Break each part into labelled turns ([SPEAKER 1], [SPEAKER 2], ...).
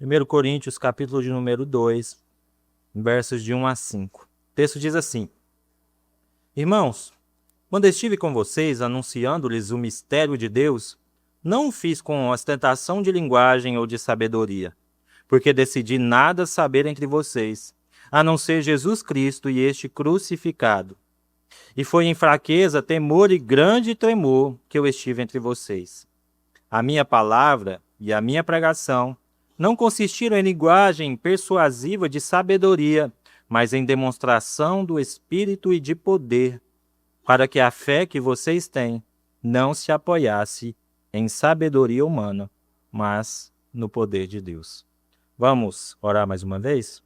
[SPEAKER 1] 1 Coríntios, capítulo de número 2, versos de 1 a 5. O texto diz assim: Irmãos, quando estive com vocês anunciando-lhes o mistério de Deus, não o fiz com ostentação de linguagem ou de sabedoria, porque decidi nada saber entre vocês, a não ser Jesus Cristo e este crucificado. E foi em fraqueza, temor e grande tremor que eu estive entre vocês. A minha palavra e a minha pregação não consistiram em linguagem persuasiva de sabedoria, mas em demonstração do Espírito e de poder, para que a fé que vocês têm não se apoiasse em sabedoria humana, mas no poder de Deus. Vamos orar mais uma vez?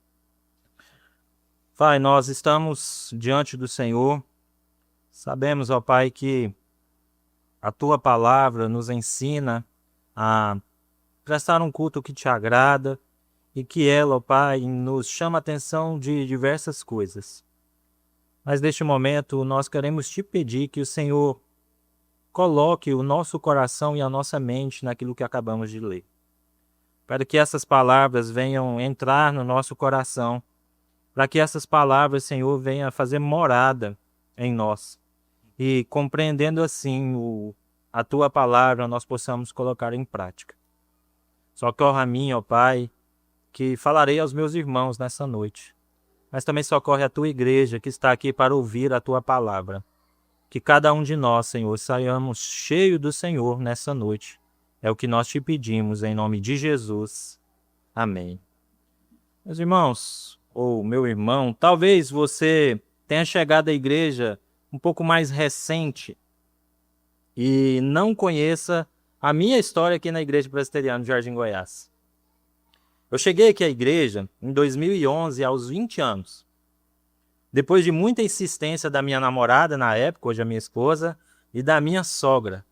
[SPEAKER 1] Pai, nós estamos diante do Senhor. Sabemos, ó Pai, que a Tua palavra nos ensina a prestar um culto que te agrada e que ela, ó Pai, nos chama a atenção de diversas coisas. Mas neste momento nós queremos te pedir que o Senhor coloque o nosso coração e a nossa mente naquilo que acabamos de ler, para que essas palavras venham entrar no nosso coração, para que essas palavras, Senhor, venham fazer morada em nós e, compreendendo assim a Tua palavra, nós possamos colocar em prática. Socorre a mim, ó Pai, que falarei aos meus irmãos nessa noite, mas também socorre a Tua igreja que está aqui para ouvir a Tua palavra. Que cada um de nós, Senhor, saiamos cheio do Senhor nessa noite. É o que nós te pedimos, em nome de Jesus. Amém. Meus irmãos, ou meu irmão, talvez você tenha chegado à igreja um pouco mais recente e não conheça a minha história aqui na Igreja Presbiteriana de Jardim Goiás. Eu cheguei aqui à igreja em 2011, aos 20 anos. Depois de muita insistência da minha namorada na época, hoje a minha esposa, e da minha sogra.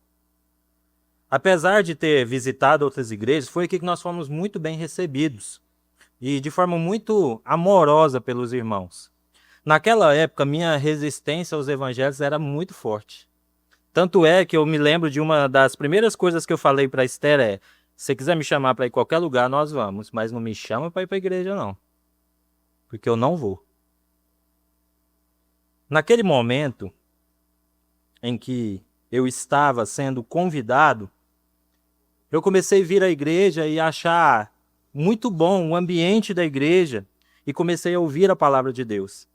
[SPEAKER 1] Apesar de ter visitado outras igrejas, foi aqui que nós fomos muito bem recebidos e de forma muito amorosa pelos irmãos. Naquela época, minha resistência aos evangelhos era muito forte. Tanto é que eu me lembro de uma das primeiras coisas que eu falei para a Esther se você quiser me chamar para ir a qualquer lugar, nós vamos, mas não me chama para ir para a igreja não, porque eu não vou. Naquele momento em que eu estava sendo convidado, eu comecei a vir à igreja e achar muito bom o ambiente da igreja e comecei a ouvir a palavra de Deus.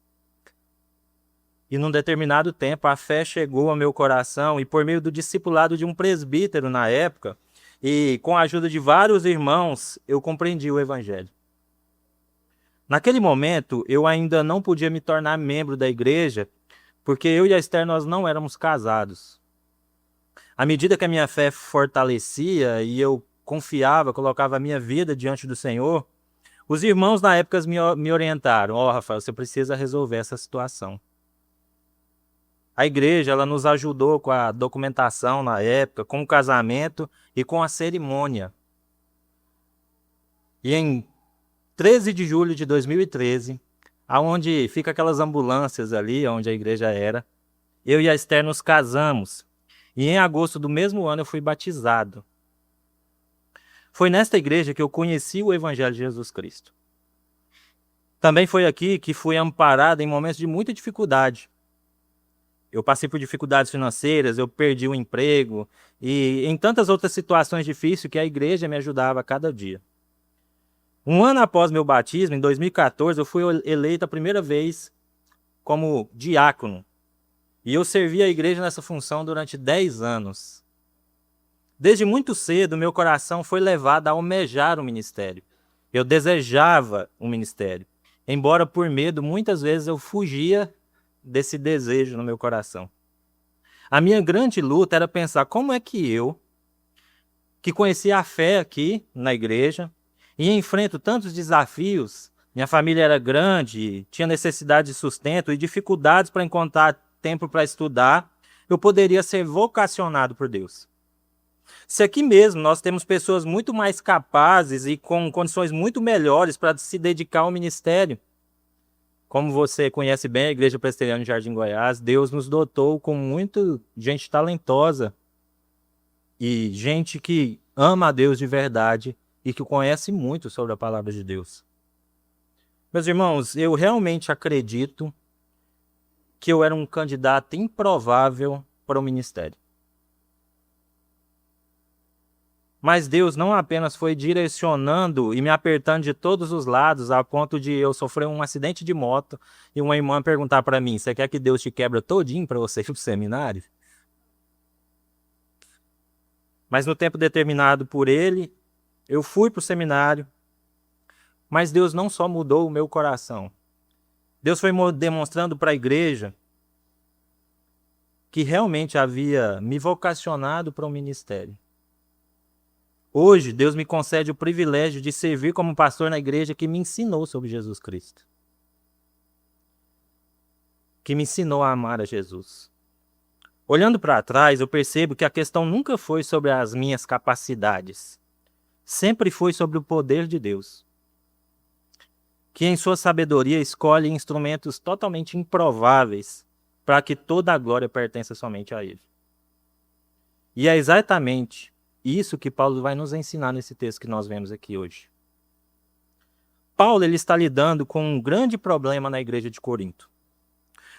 [SPEAKER 1] E num determinado tempo a fé chegou ao meu coração e por meio do discipulado de um presbítero na época e com a ajuda de vários irmãos, eu compreendi o evangelho. Naquele momento, eu ainda não podia me tornar membro da igreja, porque eu e a Esther nós não éramos casados. À medida que a minha fé fortalecia e eu confiava, colocava a minha vida diante do Senhor, os irmãos na época me orientaram: Rafael, você precisa resolver essa situação. A igreja ela nos ajudou com a documentação na época, com o casamento e com a cerimônia. E em 13 de julho de 2013, aonde fica aquelas ambulâncias ali, onde a igreja era, eu e a Esther nos casamos. E em agosto do mesmo ano eu fui batizado. Foi nesta igreja que eu conheci o Evangelho de Jesus Cristo. Também foi aqui que fui amparado em momentos de muita dificuldade. Eu passei por dificuldades financeiras, eu perdi o emprego e em tantas outras situações difíceis que a igreja me ajudava a cada dia. Um ano após meu batismo, em 2014, eu fui eleito a primeira vez como diácono. E eu servi a igreja nessa função durante 10 anos. Desde muito cedo, meu coração foi levado a almejar o ministério. Eu desejava o ministério. Embora por medo, muitas vezes eu fugia desse desejo no meu coração. A minha grande luta era pensar como é que eu, que conhecia a fé aqui na igreja, e enfrento tantos desafios, minha família era grande, tinha necessidade de sustento e dificuldades para encontrar tempo para estudar, eu poderia ser vocacionado por Deus. Se aqui mesmo nós temos pessoas muito mais capazes e com condições muito melhores para se dedicar ao ministério, como você conhece bem a Igreja Presbiteriana de Jardim Goiás, Deus nos dotou com muita gente talentosa e gente que ama a Deus de verdade e que conhece muito sobre a palavra de Deus. Meus irmãos, eu realmente acredito que eu era um candidato improvável para o ministério. Mas Deus não apenas foi direcionando e me apertando de todos os lados, a ponto de eu sofrer um acidente de moto e uma irmã perguntar para mim: você quer que Deus te quebra todinho para você ir para o seminário? Mas no tempo determinado por Ele, eu fui para o seminário. Mas Deus não só mudou o meu coração. Deus foi demonstrando para a igreja que realmente havia me vocacionado para o ministério. Hoje, Deus me concede o privilégio de servir como pastor na igreja que me ensinou sobre Jesus Cristo. Que me ensinou a amar a Jesus. Olhando para trás, eu percebo que a questão nunca foi sobre as minhas capacidades. Sempre foi sobre o poder de Deus, que em sua sabedoria escolhe instrumentos totalmente improváveis para que toda a glória pertença somente a Ele. E é exatamente isso que Paulo vai nos ensinar nesse texto que nós vemos aqui hoje. Paulo ele está lidando com um grande problema na igreja de Corinto.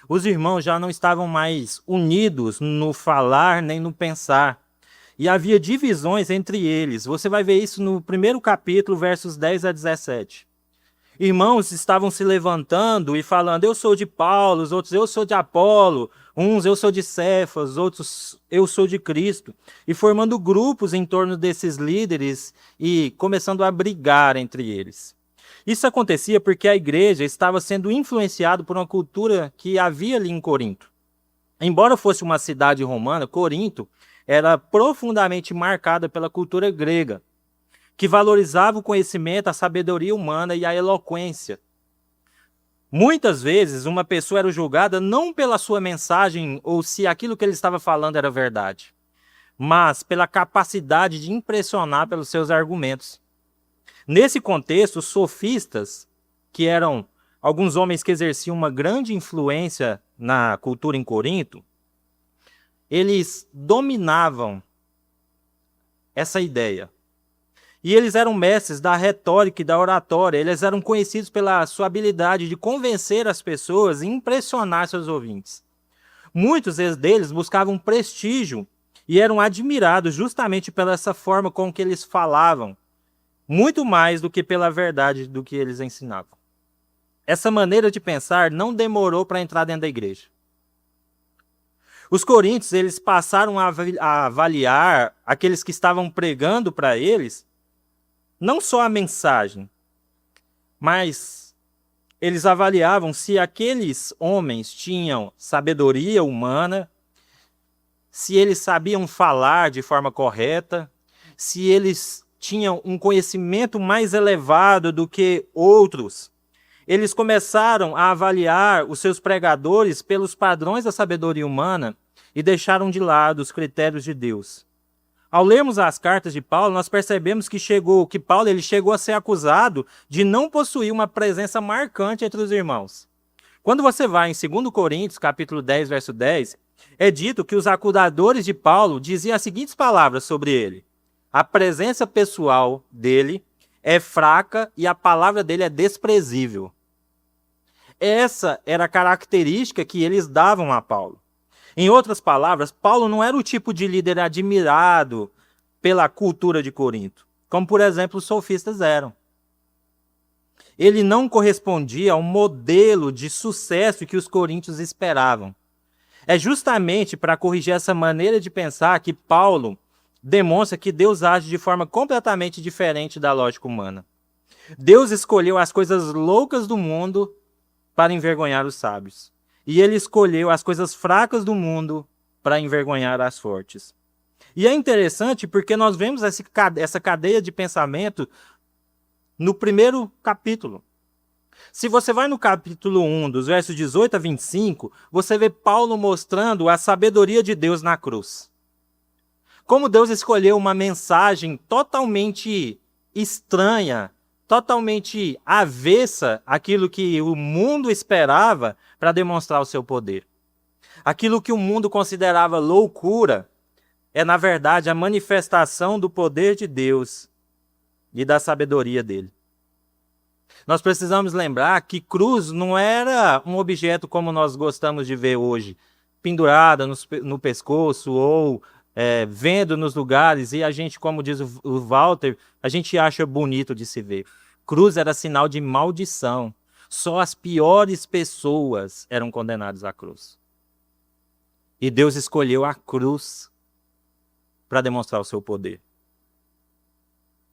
[SPEAKER 1] Os irmãos já não estavam mais unidos no falar nem no pensar. E havia divisões entre eles. Você vai ver isso no primeiro capítulo, versos 10 a 17. Irmãos estavam se levantando e falando: eu sou de Paulo, os outros eu sou de Apolo, uns eu sou de Cefas, outros eu sou de Cristo, e formando grupos em torno desses líderes e começando a brigar entre eles. Isso acontecia porque a igreja estava sendo influenciada por uma cultura que havia ali em Corinto. Embora fosse uma cidade romana, Corinto era profundamente marcada pela cultura grega, que valorizava o conhecimento, a sabedoria humana e a eloquência. Muitas vezes, uma pessoa era julgada não pela sua mensagem ou se aquilo que ele estava falando era verdade, mas pela capacidade de impressionar pelos seus argumentos. Nesse contexto, os sofistas, que eram alguns homens que exerciam uma grande influência na cultura em Corinto, eles dominavam essa ideia. E eles eram mestres da retórica e da oratória. Eles eram conhecidos pela sua habilidade de convencer as pessoas e impressionar seus ouvintes. Muitos deles buscavam prestígio e eram admirados justamente pela essa forma com que eles falavam, muito mais do que pela verdade do que eles ensinavam. Essa maneira de pensar não demorou para entrar dentro da igreja. Os coríntios eles passaram a avaliar aqueles que estavam pregando para eles não só a mensagem, mas eles avaliavam se aqueles homens tinham sabedoria humana, se eles sabiam falar de forma correta, se eles tinham um conhecimento mais elevado do que outros. Eles começaram a avaliar os seus pregadores pelos padrões da sabedoria humana e deixaram de lado os critérios de Deus. Ao lermos as cartas de Paulo, nós percebemos que Paulo ele chegou a ser acusado de não possuir uma presença marcante entre os irmãos. Quando você vai em 2 Coríntios, capítulo 10, verso 10, é dito que os acusadores de Paulo diziam as seguintes palavras sobre ele: a presença pessoal dele é fraca e a palavra dele é desprezível. Essa era a característica que eles davam a Paulo. Em outras palavras, Paulo não era o tipo de líder admirado pela cultura de Corinto, como, por exemplo, os sofistas eram. Ele não correspondia ao modelo de sucesso que os coríntios esperavam. É justamente para corrigir essa maneira de pensar que Paulo demonstra que Deus age de forma completamente diferente da lógica humana. Deus escolheu as coisas loucas do mundo para envergonhar os sábios. E ele escolheu as coisas fracas do mundo para envergonhar as fortes. E é interessante porque nós vemos essa cadeia de pensamento no primeiro capítulo. Se você vai no capítulo 1, dos versos 18 a 25, você vê Paulo mostrando a sabedoria de Deus na cruz. Como Deus escolheu uma mensagem totalmente estranha, totalmente avessa àquilo que o mundo esperava para demonstrar o seu poder. Aquilo que o mundo considerava loucura é, na verdade, a manifestação do poder de Deus e da sabedoria dele. Nós precisamos lembrar que cruz não era um objeto como nós gostamos de ver hoje, pendurada no pescoço ou vendo nos lugares, e a gente, como diz o Walter, a gente acha bonito de se ver. Cruz era sinal de maldição. Só as piores pessoas eram condenadas à cruz. E Deus escolheu a cruz para demonstrar o seu poder.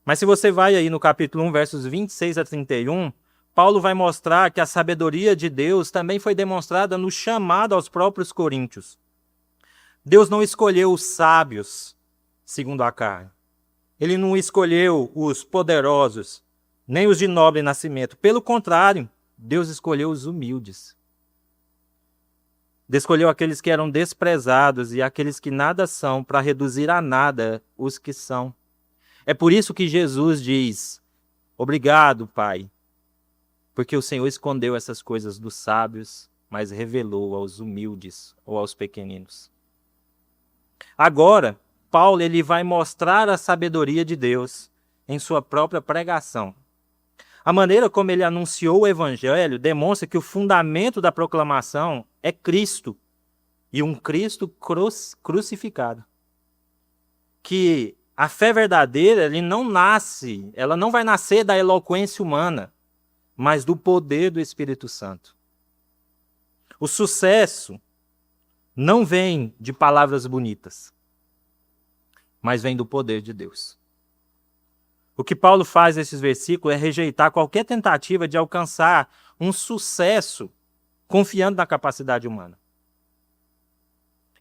[SPEAKER 1] Mas se você vai aí no capítulo 1, versos 26 a 31, Paulo vai mostrar que a sabedoria de Deus também foi demonstrada no chamado aos próprios coríntios. Deus não escolheu os sábios, segundo a carne. Ele não escolheu os poderosos, nem os de nobre nascimento. Pelo contrário, Deus escolheu os humildes. Deus escolheu aqueles que eram desprezados e aqueles que nada são, para reduzir a nada os que são. É por isso que Jesus diz: obrigado, Pai, porque o Senhor escondeu essas coisas dos sábios, mas revelou aos humildes ou aos pequeninos. Agora, Paulo ele vai mostrar a sabedoria de Deus em sua própria pregação. A maneira como ele anunciou o evangelho demonstra que o fundamento da proclamação é Cristo, e um Cristo crucificado. Que a fé verdadeira ela não vai nascer da eloquência humana, mas do poder do Espírito Santo. O sucesso não vem de palavras bonitas, mas vem do poder de Deus. O que Paulo faz nesses versículos é rejeitar qualquer tentativa de alcançar um sucesso confiando na capacidade humana.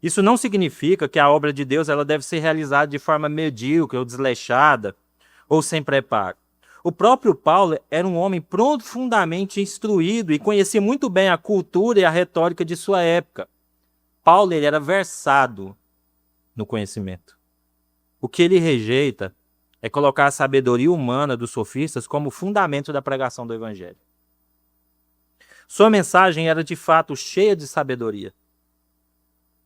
[SPEAKER 1] Isso não significa que a obra de Deus ela deve ser realizada de forma medíocre ou desleixada ou sem preparo. O próprio Paulo era um homem profundamente instruído e conhecia muito bem a cultura e a retórica de sua época. Paulo ele era versado no conhecimento. O que ele rejeita é colocar a sabedoria humana dos sofistas como fundamento da pregação do evangelho. Sua mensagem era de fato cheia de sabedoria.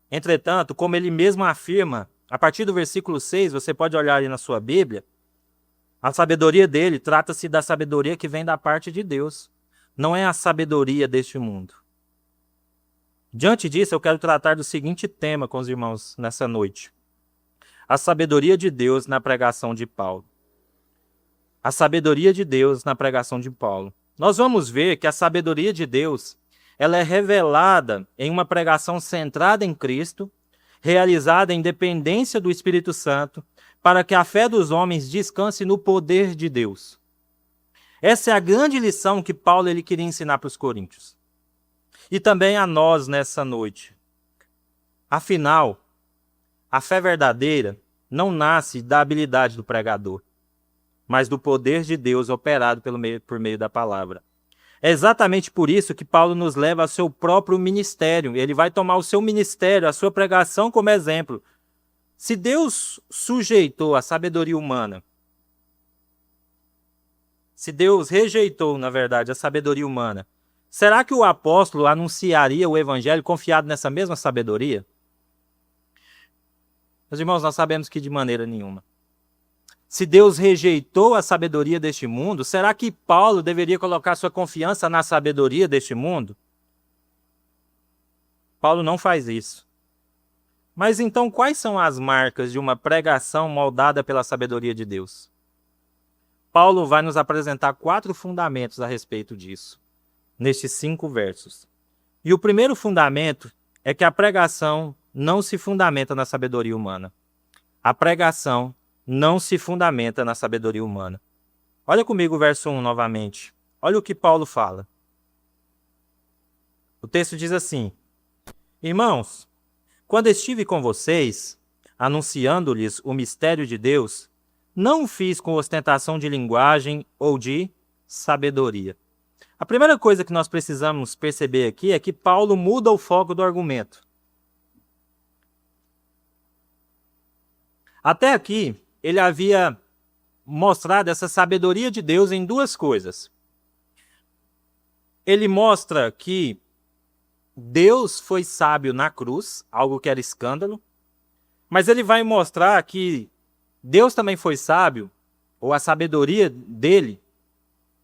[SPEAKER 1] Entretanto, como ele mesmo afirma, a partir do versículo 6, você pode olhar aí na sua Bíblia, a sabedoria dele trata-se da sabedoria que vem da parte de Deus. Não é a sabedoria deste mundo. Diante disso, eu quero tratar do seguinte tema com os irmãos nessa noite. A sabedoria de Deus na pregação de Paulo. A sabedoria de Deus na pregação de Paulo. Nós vamos ver que a sabedoria de Deus ela é revelada em uma pregação centrada em Cristo, realizada em dependência do Espírito Santo, para que a fé dos homens descanse no poder de Deus. Essa é a grande lição que Paulo ele queria ensinar para os coríntios. E também a nós nessa noite. Afinal, a fé verdadeira não nasce da habilidade do pregador, mas do poder de Deus operado por meio da palavra. É exatamente por isso que Paulo nos leva ao seu próprio ministério. Ele vai tomar o seu ministério, a sua pregação como exemplo. Se Deus sujeitou a sabedoria humana, se Deus rejeitou, na verdade, a sabedoria humana, será que o apóstolo anunciaria o evangelho confiado nessa mesma sabedoria? Meus irmãos, nós sabemos que de maneira nenhuma. Se Deus rejeitou a sabedoria deste mundo, será que Paulo deveria colocar sua confiança na sabedoria deste mundo? Paulo não faz isso. Mas então, quais são as marcas de uma pregação moldada pela sabedoria de Deus? Paulo vai nos apresentar 4 fundamentos a respeito disso, nestes 5 versos. E o primeiro fundamento é que a pregação não se fundamenta na sabedoria humana. A pregação não se fundamenta na sabedoria humana. Olha comigo o verso 1 novamente. Olha o que Paulo fala. O texto diz assim: Irmãos, quando estive com vocês, anunciando-lhes o mistério de Deus, não o fiz com ostentação de linguagem ou de sabedoria. A primeira coisa que nós precisamos perceber aqui é que Paulo muda o foco do argumento. Até aqui, ele havia mostrado essa sabedoria de Deus em 2 coisas. Ele mostra que Deus foi sábio na cruz, algo que era escândalo, mas ele vai mostrar que Deus também foi sábio ou a sabedoria dele,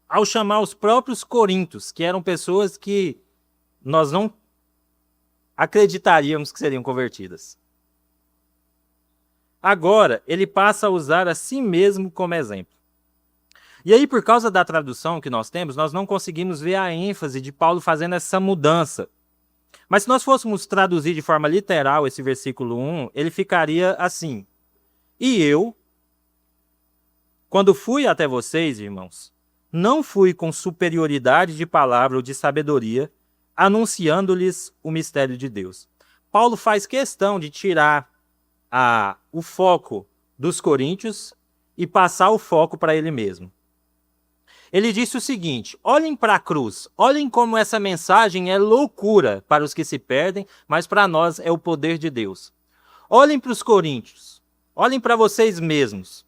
[SPEAKER 1] ao chamar os próprios coríntios, que eram pessoas que nós não acreditaríamos que seriam convertidas. Agora, ele passa a usar a si mesmo como exemplo. E aí, por causa da tradução que nós temos, nós não conseguimos ver a ênfase de Paulo fazendo essa mudança. Mas se nós fôssemos traduzir de forma literal esse versículo 1, ele ficaria assim: E eu, quando fui até vocês, irmãos, não fui com superioridade de palavra ou de sabedoria, anunciando-lhes o mistério de Deus. Paulo faz questão de tirar o foco dos coríntios e passar o foco para ele mesmo. Ele disse o seguinte: olhem para a cruz, olhem como essa mensagem é loucura para os que se perdem, mas para nós é o poder de Deus. Olhem para os coríntios, olhem para vocês mesmos.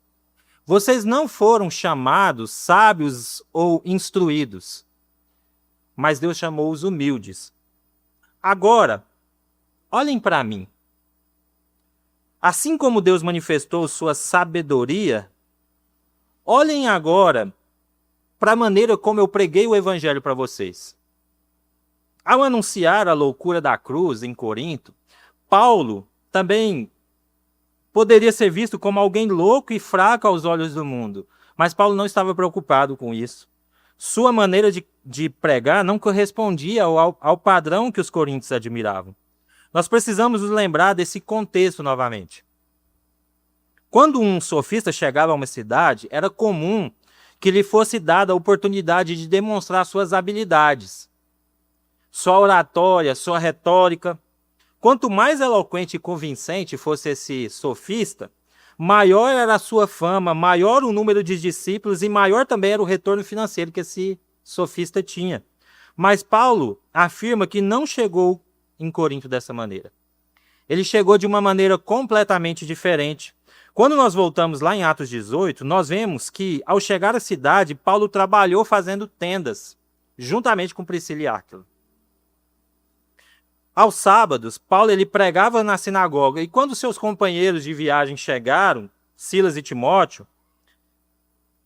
[SPEAKER 1] Vocês não foram chamados sábios ou instruídos, mas Deus chamou os humildes. Agora, olhem para mim. Assim como Deus manifestou sua sabedoria, olhem agora para a maneira como eu preguei o evangelho para vocês. Ao anunciar a loucura da cruz em Corinto, Paulo também poderia ser visto como alguém louco e fraco aos olhos do mundo, mas Paulo não estava preocupado com isso. Sua maneira de pregar não correspondia ao padrão que os coríntios admiravam. Nós precisamos nos lembrar desse contexto novamente. Quando um sofista chegava a uma cidade, era comum que lhe fosse dada a oportunidade de demonstrar suas habilidades, sua oratória, sua retórica. Quanto mais eloquente e convincente fosse esse sofista, maior era a sua fama, maior o número de discípulos e maior também era o retorno financeiro que esse sofista tinha. Mas Paulo afirma que não chegou em Corinto dessa maneira. Ele chegou de uma maneira completamente diferente. Quando nós voltamos lá em Atos 18, nós vemos que, ao chegar à cidade, Paulo trabalhou fazendo tendas, juntamente com Priscila e Áquila. Aos sábados, Paulo ele pregava na sinagoga, e quando seus companheiros de viagem chegaram, Silas e Timóteo,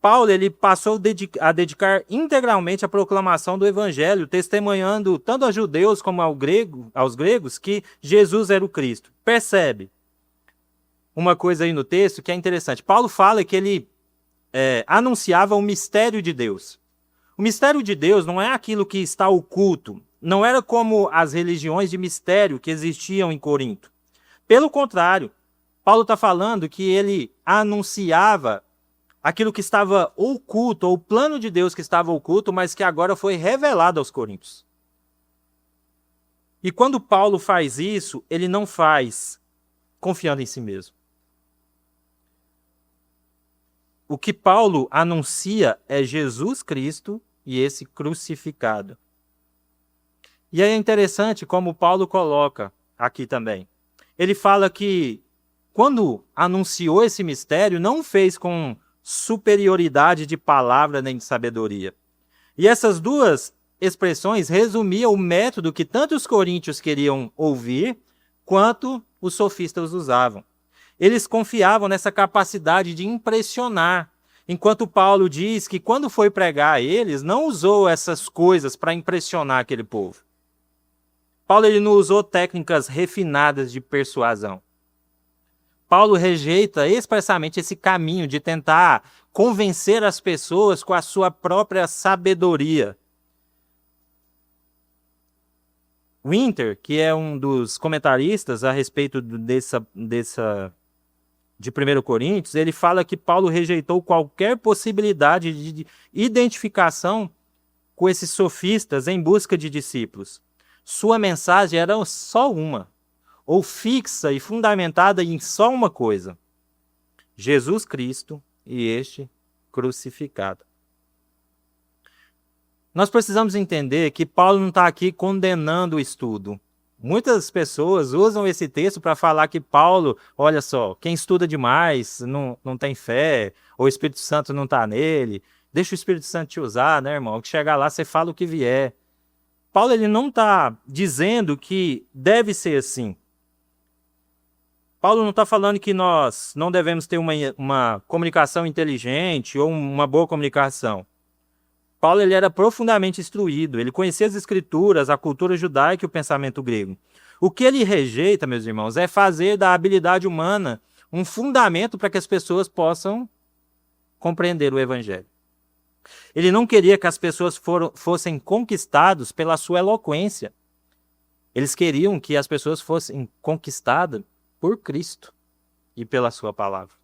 [SPEAKER 1] Paulo ele passou a dedicar integralmente à proclamação do evangelho, testemunhando tanto a judeus como aos gregos que Jesus era o Cristo. Percebe uma coisa aí no texto que é interessante. Paulo fala que ele anunciava o mistério de Deus. O mistério de Deus não é aquilo que está oculto, não era como as religiões de mistério que existiam em Corinto. Pelo contrário, Paulo está falando que ele anunciava aquilo que estava oculto, ou o plano de Deus que estava oculto, mas que agora foi revelado aos coríntios. E quando Paulo faz isso, ele não faz confiando em si mesmo. O que Paulo anuncia é Jesus Cristo e esse crucificado. E é interessante como Paulo coloca aqui também. Ele fala que quando anunciou esse mistério, não fez com superioridade de palavra nem de sabedoria. E essas duas expressões resumiam o método que tanto os coríntios queriam ouvir, quanto os sofistas usavam. Eles confiavam nessa capacidade de impressionar, enquanto Paulo diz que quando foi pregar a eles, não usou essas coisas para impressionar aquele povo. Paulo ele não usou técnicas refinadas de persuasão. Paulo rejeita expressamente esse caminho de tentar convencer as pessoas com a sua própria sabedoria. Winter, que é um dos comentaristas a respeito de 1 Coríntios, ele fala que Paulo rejeitou qualquer possibilidade de identificação com esses sofistas em busca de discípulos. Sua mensagem era só uma, ou fixa e fundamentada em só uma coisa: Jesus Cristo e este crucificado. Nós precisamos entender que Paulo não está aqui condenando o estudo. Muitas pessoas usam esse texto para falar que Paulo, olha só, quem estuda demais não tem fé, ou o Espírito Santo não está nele, deixa o Espírito Santo te usar, né, irmão? Que chegar lá, você fala o que vier. Paulo ele não está dizendo que deve ser assim. Paulo não está falando que nós não devemos ter uma comunicação inteligente ou uma boa comunicação. Paulo ele era profundamente instruído, ele conhecia as escrituras, a cultura judaica e o pensamento grego. O que ele rejeita, meus irmãos, é fazer da habilidade humana um fundamento para que as pessoas possam compreender o evangelho. Ele não queria que as pessoas fossem conquistadas pela sua eloquência. Eles queriam que as pessoas fossem conquistadas por Cristo e pela sua palavra.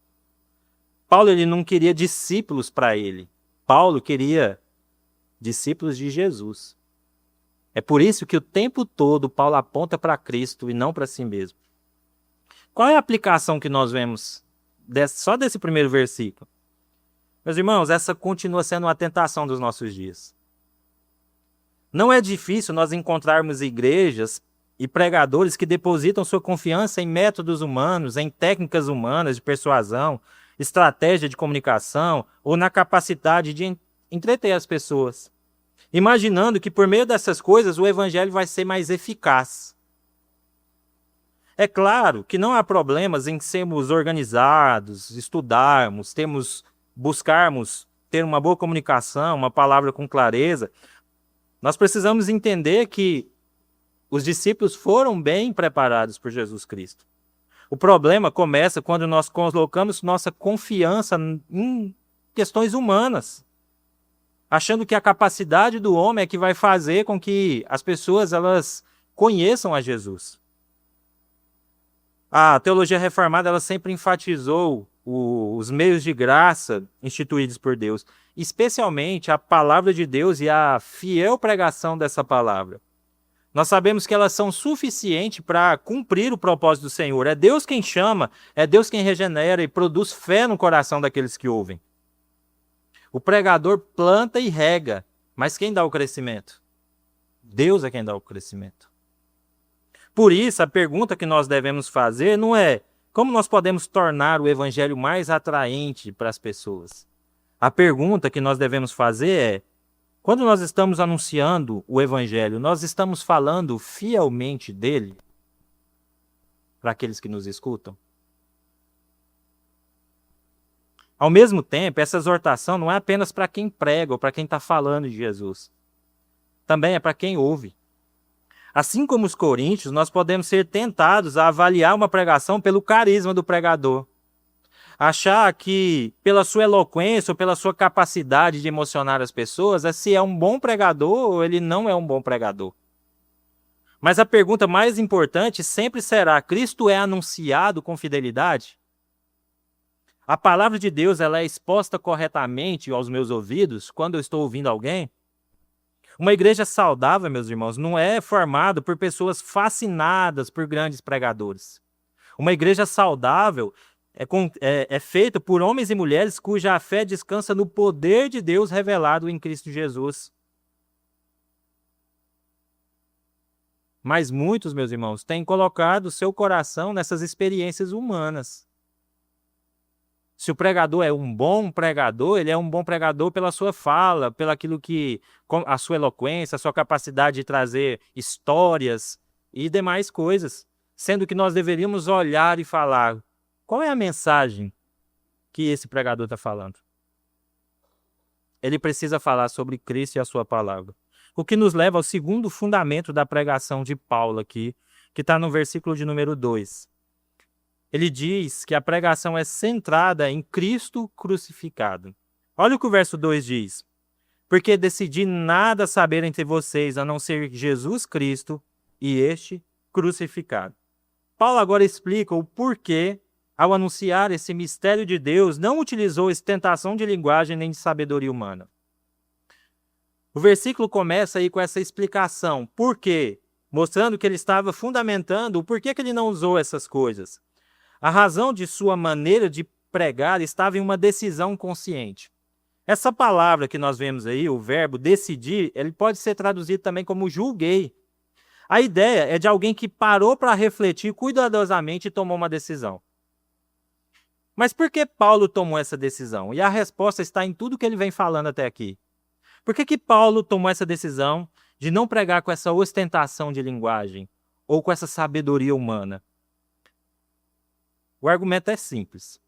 [SPEAKER 1] Paulo ele não queria discípulos para ele. Paulo queria discípulos de Jesus. É por isso que o tempo todo Paulo aponta para Cristo e não para si mesmo. Qual é a aplicação que nós vemos só desse primeiro versículo? Meus irmãos, essa continua sendo uma tentação dos nossos dias. Não é difícil nós encontrarmos igrejas e pregadores que depositam sua confiança em métodos humanos, em técnicas humanas de persuasão, estratégia de comunicação ou na capacidade de entreter as pessoas, imaginando que por meio dessas coisas o evangelho vai ser mais eficaz. É claro que não há problemas em sermos organizados, estudarmos, buscarmos ter uma boa comunicação, uma palavra com clareza. Nós precisamos entender que os discípulos foram bem preparados por Jesus Cristo. O problema começa quando nós colocamos nossa confiança em questões humanas, achando que a capacidade do homem é que vai fazer com que as pessoas elas conheçam a Jesus. A teologia reformada ela sempre enfatizou os meios de graça instituídos por Deus, especialmente a palavra de Deus e a fiel pregação dessa palavra. Nós sabemos que elas são suficientes para cumprir o propósito do Senhor. É Deus quem chama, é Deus quem regenera e produz fé no coração daqueles que ouvem. O pregador planta e rega, mas quem dá o crescimento? Deus é quem dá o crescimento. Por isso, a pergunta que nós devemos fazer não é como nós podemos tornar o evangelho mais atraente para as pessoas. A pergunta que nós devemos fazer é: quando nós estamos anunciando o evangelho, nós estamos falando fielmente dele para aqueles que nos escutam? Ao mesmo tempo, essa exortação não é apenas para quem prega ou para quem está falando de Jesus. Também é para quem ouve. Assim como os coríntios, nós podemos ser tentados a avaliar uma pregação pelo carisma do pregador. Achar que, pela sua eloquência ou pela sua capacidade de emocionar as pessoas, se é um bom pregador ou ele não é um bom pregador. Mas a pergunta mais importante sempre será: Cristo é anunciado com fidelidade? A palavra de Deus ela é exposta corretamente aos meus ouvidos quando eu estou ouvindo alguém? Uma igreja saudável, meus irmãos, não é formada por pessoas fascinadas por grandes pregadores. Uma igreja saudável é feita por homens e mulheres cuja fé descansa no poder de Deus revelado em Cristo Jesus. Mas muitos, meus irmãos, têm colocado seu coração nessas experiências humanas. Se o pregador é um bom pregador, ele é um bom pregador pela sua fala, a sua eloquência, a sua capacidade de trazer histórias e demais coisas. Sendo que nós deveríamos olhar e falar: qual é a mensagem que esse pregador está falando? Ele precisa falar sobre Cristo e a sua palavra. O que nos leva ao segundo fundamento da pregação de Paulo aqui, que está no versículo de número 2. Ele diz que a pregação é centrada em Cristo crucificado. Olha o que o verso 2 diz: porque decidi nada saber entre vocês, a não ser Jesus Cristo e este crucificado. Paulo agora explica o porquê, ao anunciar esse mistério de Deus, não utilizou ostentação de linguagem nem de sabedoria humana. O versículo começa aí com essa explicação. Por quê? Mostrando que ele estava fundamentando o porquê que ele não usou essas coisas. A razão de sua maneira de pregar estava em uma decisão consciente. Essa palavra que nós vemos aí, o verbo decidir, ele pode ser traduzido também como julguei. A ideia é de alguém que parou para refletir cuidadosamente e tomou uma decisão. Mas por que Paulo tomou essa decisão? E a resposta está em tudo que ele vem falando até aqui. Por que Paulo tomou essa decisão de não pregar com essa ostentação de linguagem ou com essa sabedoria humana? O argumento é simples.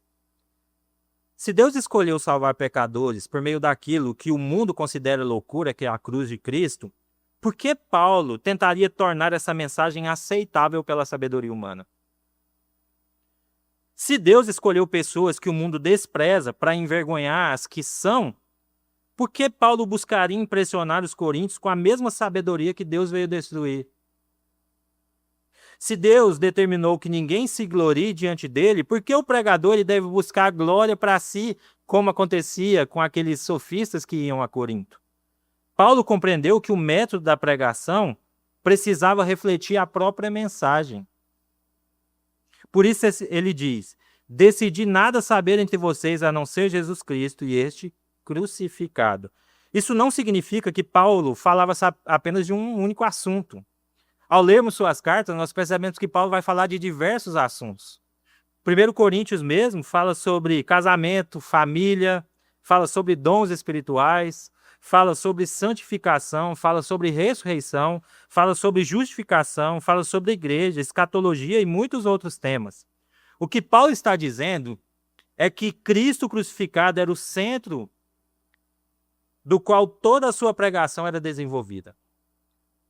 [SPEAKER 1] Se Deus escolheu salvar pecadores por meio daquilo que o mundo considera loucura, que é a cruz de Cristo, por que Paulo tentaria tornar essa mensagem aceitável pela sabedoria humana? Se Deus escolheu pessoas que o mundo despreza para envergonhar as que são, por que Paulo buscaria impressionar os coríntios com a mesma sabedoria que Deus veio destruir? Se Deus determinou que ninguém se glorie diante dele, por que o pregador ele deve buscar glória para si, como acontecia com aqueles sofistas que iam a Corinto? Paulo compreendeu que o método da pregação precisava refletir a própria mensagem. Por isso ele diz: decidi nada saber entre vocês a não ser Jesus Cristo e este crucificado. Isso não significa que Paulo falava apenas de um único assunto. Ao lermos suas cartas, nós percebemos que Paulo vai falar de diversos assuntos. 1 Coríntios mesmo fala sobre casamento, família, fala sobre dons espirituais, fala sobre santificação, fala sobre ressurreição, fala sobre justificação, fala sobre igreja, escatologia e muitos outros temas. O que Paulo está dizendo é que Cristo crucificado era o centro do qual toda a sua pregação era desenvolvida.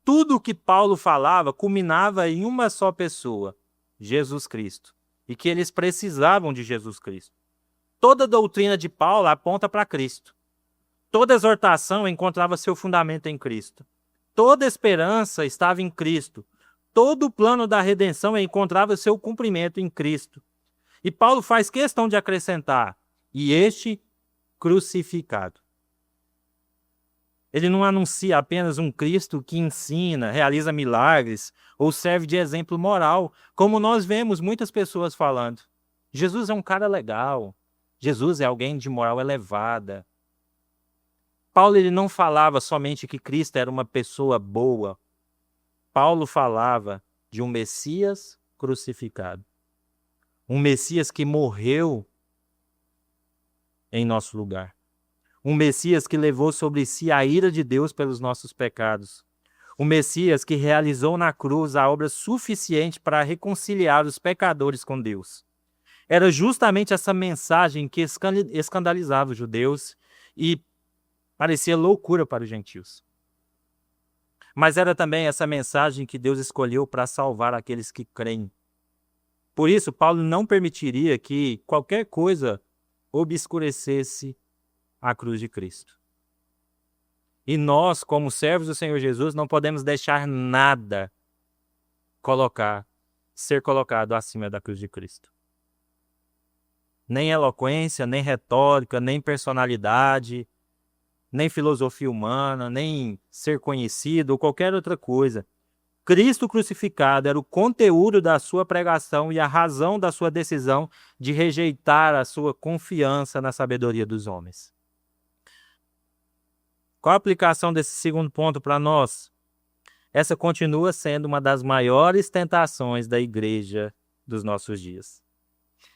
[SPEAKER 1] Tudo o que Paulo falava culminava em uma só pessoa, Jesus Cristo, e que eles precisavam de Jesus Cristo. Toda a doutrina de Paulo aponta para Cristo. Toda exortação encontrava seu fundamento em Cristo. Toda esperança estava em Cristo. Todo o plano da redenção encontrava seu cumprimento em Cristo. E Paulo faz questão de acrescentar: e este crucificado. Ele não anuncia apenas um Cristo que ensina, realiza milagres ou serve de exemplo moral, como nós vemos muitas pessoas falando. Jesus é um cara legal. Jesus é alguém de moral elevada. Paulo ele não falava somente que Cristo era uma pessoa boa. Paulo falava de um Messias crucificado. Um Messias que morreu em nosso lugar. Um Messias que levou sobre si a ira de Deus pelos nossos pecados. Um Messias que realizou na cruz a obra suficiente para reconciliar os pecadores com Deus. Era justamente essa mensagem que escandalizava os judeus e parecia loucura para os gentios. Mas era também essa mensagem que Deus escolheu para salvar aqueles que creem. Por isso, Paulo não permitiria que qualquer coisa obscurecesse a cruz de Cristo. E nós, como servos do Senhor Jesus, não podemos deixar nada ser colocado acima da cruz de Cristo. Nem eloquência, nem retórica, nem personalidade, nem filosofia humana, nem ser conhecido ou qualquer outra coisa. Cristo crucificado era o conteúdo da sua pregação e a razão da sua decisão de rejeitar a sua confiança na sabedoria dos homens. Qual a aplicação desse segundo ponto para nós? Essa continua sendo uma das maiores tentações da igreja dos nossos dias.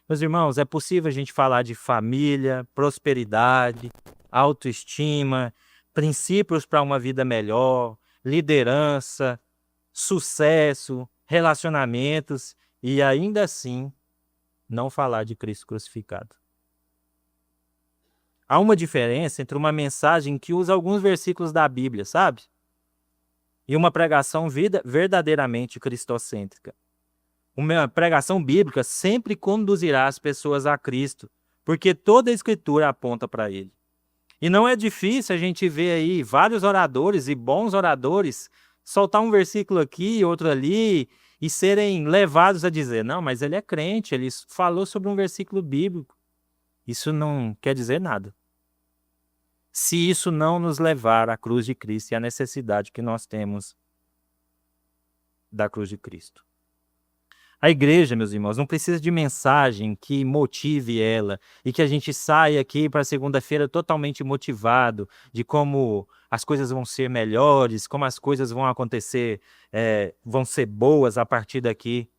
[SPEAKER 1] Meus irmãos, é possível a gente falar de família, prosperidade, autoestima, princípios para uma vida melhor, liderança, sucesso, relacionamentos e ainda assim não falar de Cristo crucificado. Há uma diferença entre uma mensagem que usa alguns versículos da Bíblia, sabe? E uma pregação verdadeiramente cristocêntrica. Uma pregação bíblica sempre conduzirá as pessoas a Cristo, porque toda a Escritura aponta para Ele. E não é difícil a gente ver aí vários oradores e bons oradores soltar um versículo aqui e outro ali e serem levados a dizer: não, mas ele é crente, ele falou sobre um versículo bíblico. Isso não quer dizer nada. Se isso não nos levar à cruz de Cristo e à necessidade que nós temos da cruz de Cristo. A igreja, meus irmãos, não precisa de mensagem que motive ela e que a gente saia aqui para segunda-feira totalmente motivado de como as coisas vão ser melhores, como as coisas vão acontecer, vão ser boas a partir daqui.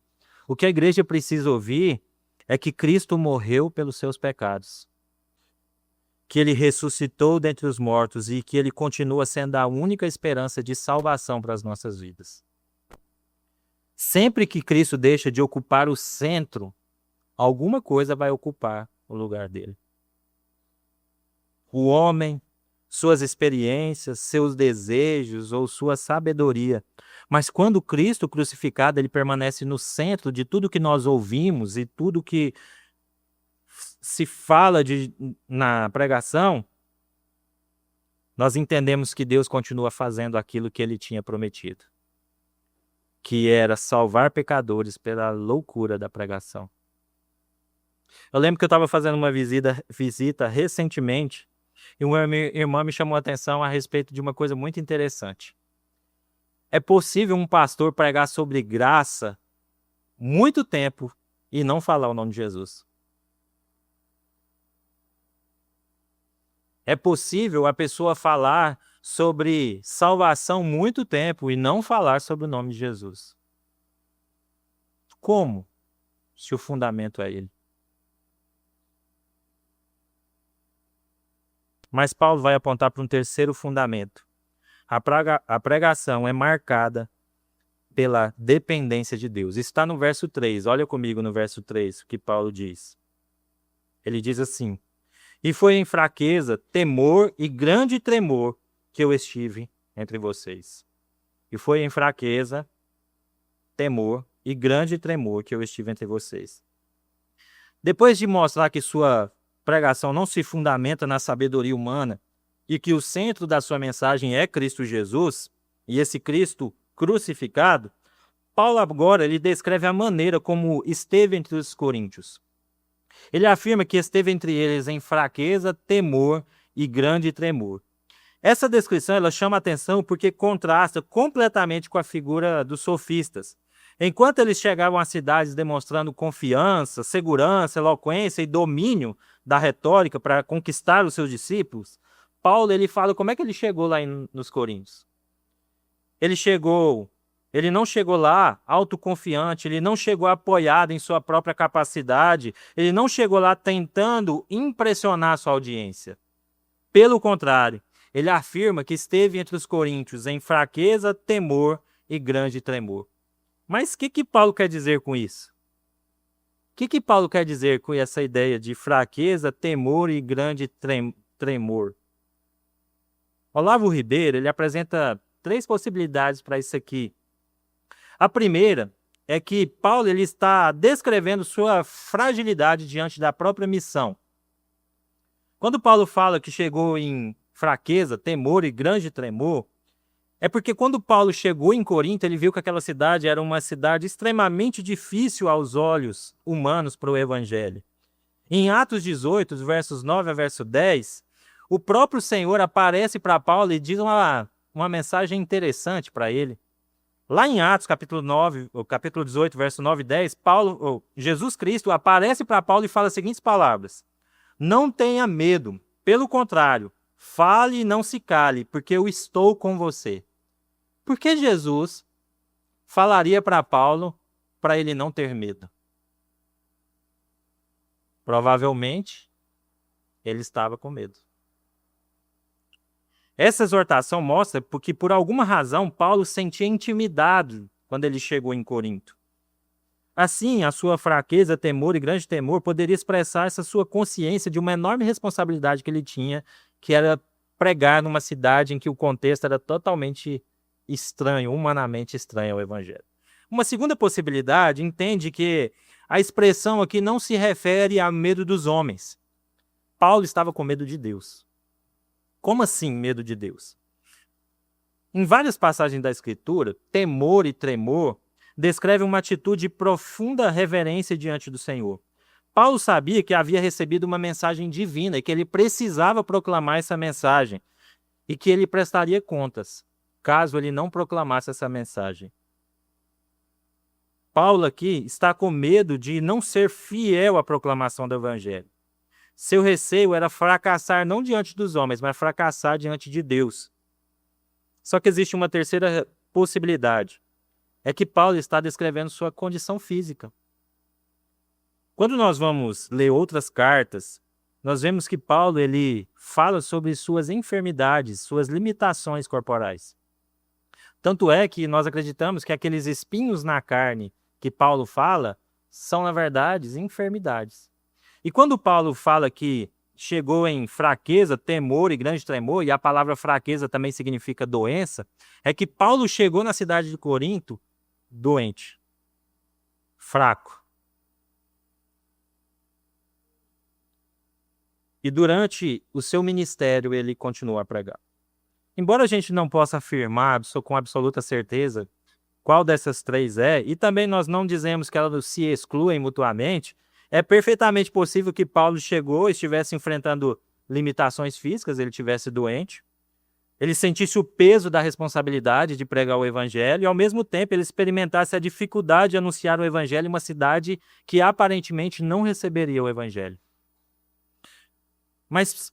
[SPEAKER 1] O que a igreja precisa ouvir é que Cristo morreu pelos seus pecados, que Ele ressuscitou dentre os mortos e que Ele continua sendo a única esperança de salvação para as nossas vidas. Sempre que Cristo deixa de ocupar o centro Alguma coisa vai ocupar o lugar dele. O homem, suas experiências, seus desejos ou sua sabedoria. Mas quando Cristo crucificado, ele permanece no centro de tudo que nós ouvimos e tudo que se fala na pregação, nós entendemos que Deus continua fazendo aquilo que ele tinha prometido, que era salvar pecadores pela loucura da pregação. Eu lembro que eu estava fazendo uma visita recentemente e uma irmã me chamou a atenção a respeito de uma coisa muito interessante. É possível um pastor pregar sobre graça muito tempo e não falar o nome de Jesus. É possível a pessoa falar sobre salvação muito tempo e não falar sobre o nome de Jesus. Como? Se o fundamento é ele. Mas Paulo vai apontar para um terceiro fundamento. A pregação é marcada pela dependência de Deus. Está no verso 3. Olha comigo no verso 3 o que Paulo diz. Ele diz assim: E foi em fraqueza, temor e grande tremor que eu estive entre vocês. E foi em fraqueza, temor e grande tremor que eu estive entre vocês. Depois de mostrar que sua pregação não se fundamenta na sabedoria humana e que o centro da sua mensagem é Cristo Jesus, e esse Cristo crucificado, Paulo agora ele descreve a maneira como esteve entre os coríntios. Ele afirma que esteve entre eles em fraqueza, temor e grande tremor. Essa descrição ela chama a atenção porque contrasta completamente com a figura dos sofistas. Enquanto eles chegavam às cidades demonstrando confiança, segurança, eloquência e domínio da retórica para conquistar os seus discípulos, Paulo ele fala como é que ele chegou lá nos Coríntios. Ele não chegou lá autoconfiante, ele não chegou apoiado em sua própria capacidade, ele não chegou lá tentando impressionar sua audiência. Pelo contrário, ele afirma que esteve entre os coríntios em fraqueza, temor e grande tremor. Mas o que Paulo quer dizer com isso? O que Paulo quer dizer com essa ideia de fraqueza, temor e grande tremor? Olavo Ribeiro ele apresenta 3 possibilidades para isso aqui. A primeira é que Paulo ele está descrevendo sua fragilidade diante da própria missão. Quando Paulo fala que chegou em fraqueza, temor e grande tremor, é porque quando Paulo chegou em Corinto, ele viu que aquela cidade era uma cidade extremamente difícil aos olhos humanos para o evangelho. Em Atos 18, versos 9 a verso 10, o próprio Senhor aparece para Paulo e diz uma mensagem interessante para ele. Lá em Atos, capítulo 18, verso 9 e 10, Jesus Cristo aparece para Paulo e fala as seguintes palavras: Não tenha medo, pelo contrário, fale e não se cale, porque eu estou com você. Por que Jesus falaria para Paulo para ele não ter medo? Provavelmente, ele estava com medo. Essa exortação mostra porque, por alguma razão, Paulo sentia intimidado quando ele chegou em Corinto. Assim, a sua fraqueza, temor e grande temor poderia expressar essa sua consciência de uma enorme responsabilidade que ele tinha, que era pregar numa cidade em que o contexto era totalmente estranho, humanamente estranho ao evangelho. Uma segunda possibilidade entende que a expressão aqui não se refere a medo dos homens. Paulo estava com medo de Deus. Como assim medo de Deus? Em várias passagens da Escritura, temor e tremor descrevem uma atitude de profunda reverência diante do Senhor. Paulo sabia que havia recebido uma mensagem divina e que ele precisava proclamar essa mensagem e que ele prestaria contas caso ele não proclamasse essa mensagem. Paulo aqui está com medo de não ser fiel à proclamação do evangelho. Seu receio era fracassar não diante dos homens, mas fracassar diante de Deus. Só que existe uma terceira possibilidade. É que Paulo está descrevendo sua condição física. Quando nós vamos ler outras cartas, nós vemos que Paulo ele fala sobre suas enfermidades, suas limitações corporais. Tanto é que nós acreditamos que aqueles espinhos na carne que Paulo fala são, na verdade, enfermidades. E quando Paulo fala que chegou em fraqueza, temor e grande tremor, e a palavra fraqueza também significa doença, é que Paulo chegou na cidade de Corinto doente, fraco. E durante o seu ministério ele continuou a pregar. Embora a gente não possa afirmar com absoluta certeza qual dessas três é, e também nós não dizemos que elas se excluem mutuamente, é perfeitamente possível que Paulo estivesse enfrentando limitações físicas, ele estivesse doente, ele sentisse o peso da responsabilidade de pregar o evangelho e, ao mesmo tempo, ele experimentasse a dificuldade de anunciar o evangelho em uma cidade que aparentemente não receberia o evangelho. Mas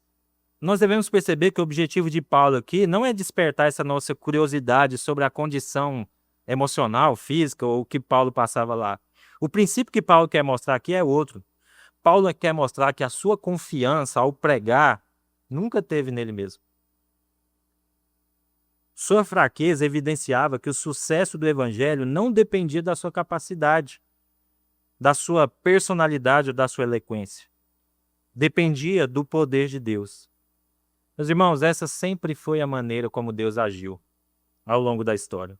[SPEAKER 1] nós devemos perceber que o objetivo de Paulo aqui não é despertar essa nossa curiosidade sobre a condição emocional, física ou o que Paulo passava lá. O princípio que Paulo quer mostrar aqui é outro. Paulo quer mostrar que a sua confiança ao pregar nunca teve nele mesmo. Sua fraqueza evidenciava que o sucesso do evangelho não dependia da sua capacidade, da sua personalidade ou da sua eloquência. Dependia do poder de Deus. Meus irmãos, essa sempre foi a maneira como Deus agiu ao longo da história.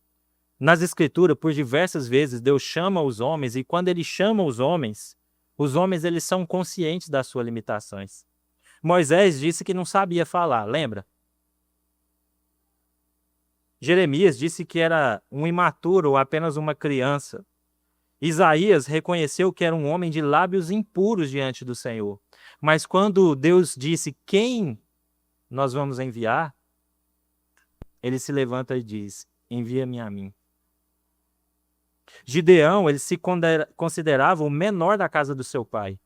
[SPEAKER 1] Nas Escrituras, por diversas vezes, Deus chama os homens, e quando Ele chama os homens eles são conscientes das suas limitações. Moisés disse que não sabia falar, lembra? Jeremias disse que era um imaturo ou apenas uma criança. Isaías reconheceu que era um homem de lábios impuros diante do Senhor. Mas quando Deus disse quem nós vamos enviar, ele se levanta e diz: envia-me a mim. Gideão, ele se considerava o menor da casa do seu pai.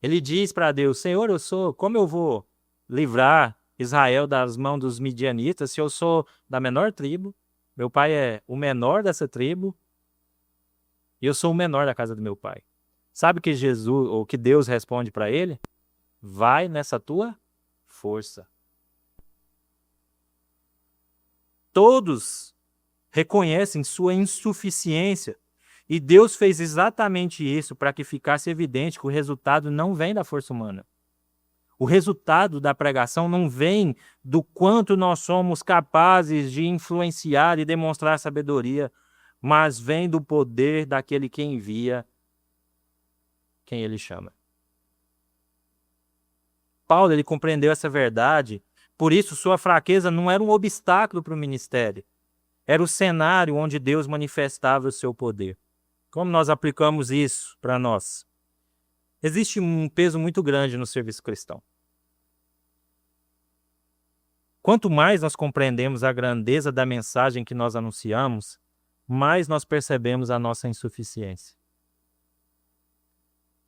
[SPEAKER 1] Ele diz para Deus: Senhor, como eu vou livrar Israel das mãos dos midianitas se eu sou da menor tribo? Meu pai é o menor dessa tribo e eu sou o menor da casa do meu pai. Sabe que que Deus responde para ele? Vai nessa tua força. Todos reconhecem sua insuficiência. E Deus fez exatamente isso para que ficasse evidente que o resultado não vem da força humana. O resultado da pregação não vem do quanto nós somos capazes de influenciar e demonstrar sabedoria, mas vem do poder daquele que envia quem ele chama. Paulo, ele compreendeu essa verdade, por isso sua fraqueza não era um obstáculo para o ministério. Era o cenário onde Deus manifestava o seu poder. Como nós aplicamos isso para nós? Existe um peso muito grande no serviço cristão. Quanto mais nós compreendemos a grandeza da mensagem que nós anunciamos, mais nós percebemos a nossa insuficiência.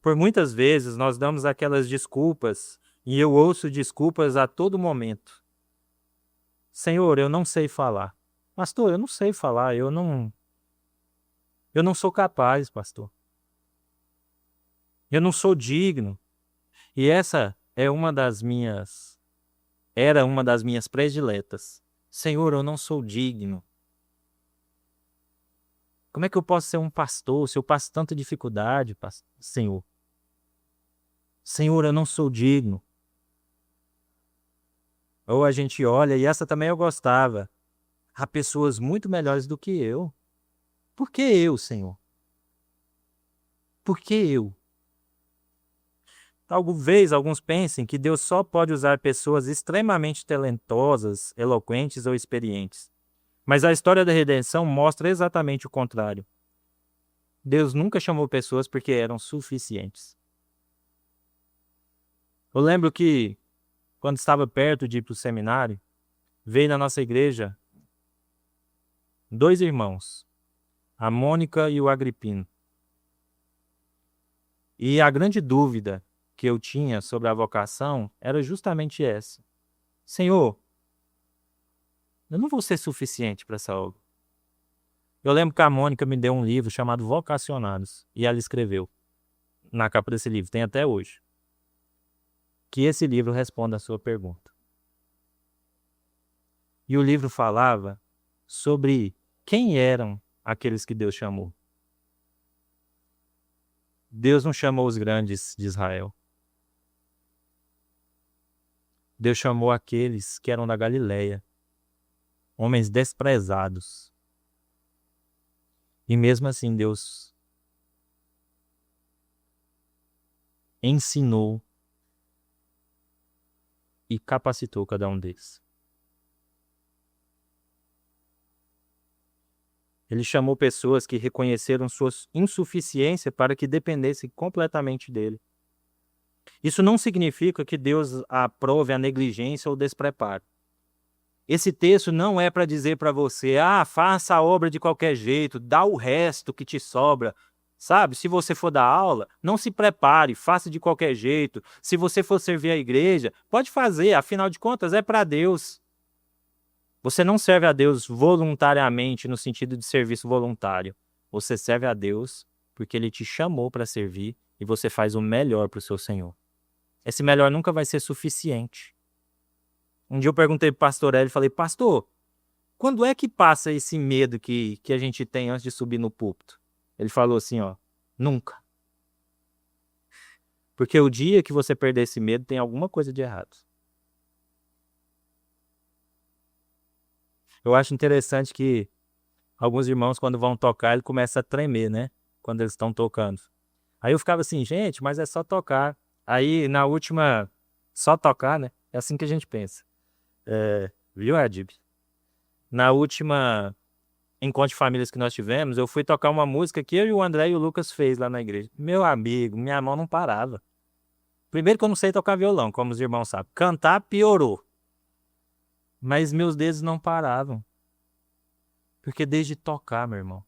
[SPEAKER 1] Por muitas vezes nós damos aquelas desculpas, e eu ouço desculpas a todo momento. Senhor, eu não sei falar. Pastor, eu não sei falar, eu não sou capaz, pastor. Eu não sou digno. E essa era uma das minhas prediletas. Senhor, eu não sou digno. Como é que eu posso ser um pastor se eu passo tanta dificuldade, Senhor? Senhor, eu não sou digno. Ou a gente olha, e essa também eu gostava. Há pessoas muito melhores do que eu. Por que eu, Senhor? Por que eu? Talvez alguns pensem que Deus só pode usar pessoas extremamente talentosas, eloquentes ou experientes. Mas a história da redenção mostra exatamente o contrário. Deus nunca chamou pessoas porque eram suficientes. Eu lembro que, quando estava perto de ir para o seminário, veio na nossa igreja 2 irmãos, a Mônica e o Agripino. E a grande dúvida que eu tinha sobre a vocação era justamente essa. Senhor, eu não vou ser suficiente para essa obra. Eu lembro que a Mônica me deu um livro chamado Vocacionados, e ela escreveu na capa desse livro, tem até hoje, que esse livro responde à sua pergunta. E o livro falava sobre quem eram aqueles que Deus chamou. Deus não chamou os grandes de Israel. Deus chamou aqueles que eram da Galileia, homens desprezados. E mesmo assim Deus ensinou e capacitou cada um deles. Ele chamou pessoas que reconheceram sua insuficiência para que dependessem completamente dele. Isso não significa que Deus aprove a negligência ou o despreparo. Esse texto não é para dizer para você, faça a obra de qualquer jeito, dá o resto que te sobra. Sabe, se você for dar aula, não se prepare, faça de qualquer jeito. Se você for servir a igreja, pode fazer, afinal de contas é para Deus. Você não serve a Deus voluntariamente no sentido de serviço voluntário. Você serve a Deus porque Ele te chamou para servir e você faz o melhor para o seu Senhor. Esse melhor nunca vai ser suficiente. Um dia eu perguntei para o pastor Hélio e falei, pastor, quando é que passa esse medo que a gente tem antes de subir no púlpito? Ele falou assim, nunca. Porque o dia que você perder esse medo tem alguma coisa de errado. Eu acho interessante que alguns irmãos, quando vão tocar, eles começam a tremer, né? Quando eles estão tocando. Aí eu ficava assim, gente, mas é só tocar. Aí, na última, só tocar, né? É assim que a gente pensa. Viu, Adib? Na última encontro de famílias que nós tivemos, eu fui tocar uma música que eu e o André e o Lucas fez lá na igreja. Meu amigo, minha mão não parava. Primeiro que eu não sei tocar violão, como os irmãos sabem. Cantar piorou. Mas meus dedos não paravam. Porque desde tocar, meu irmão,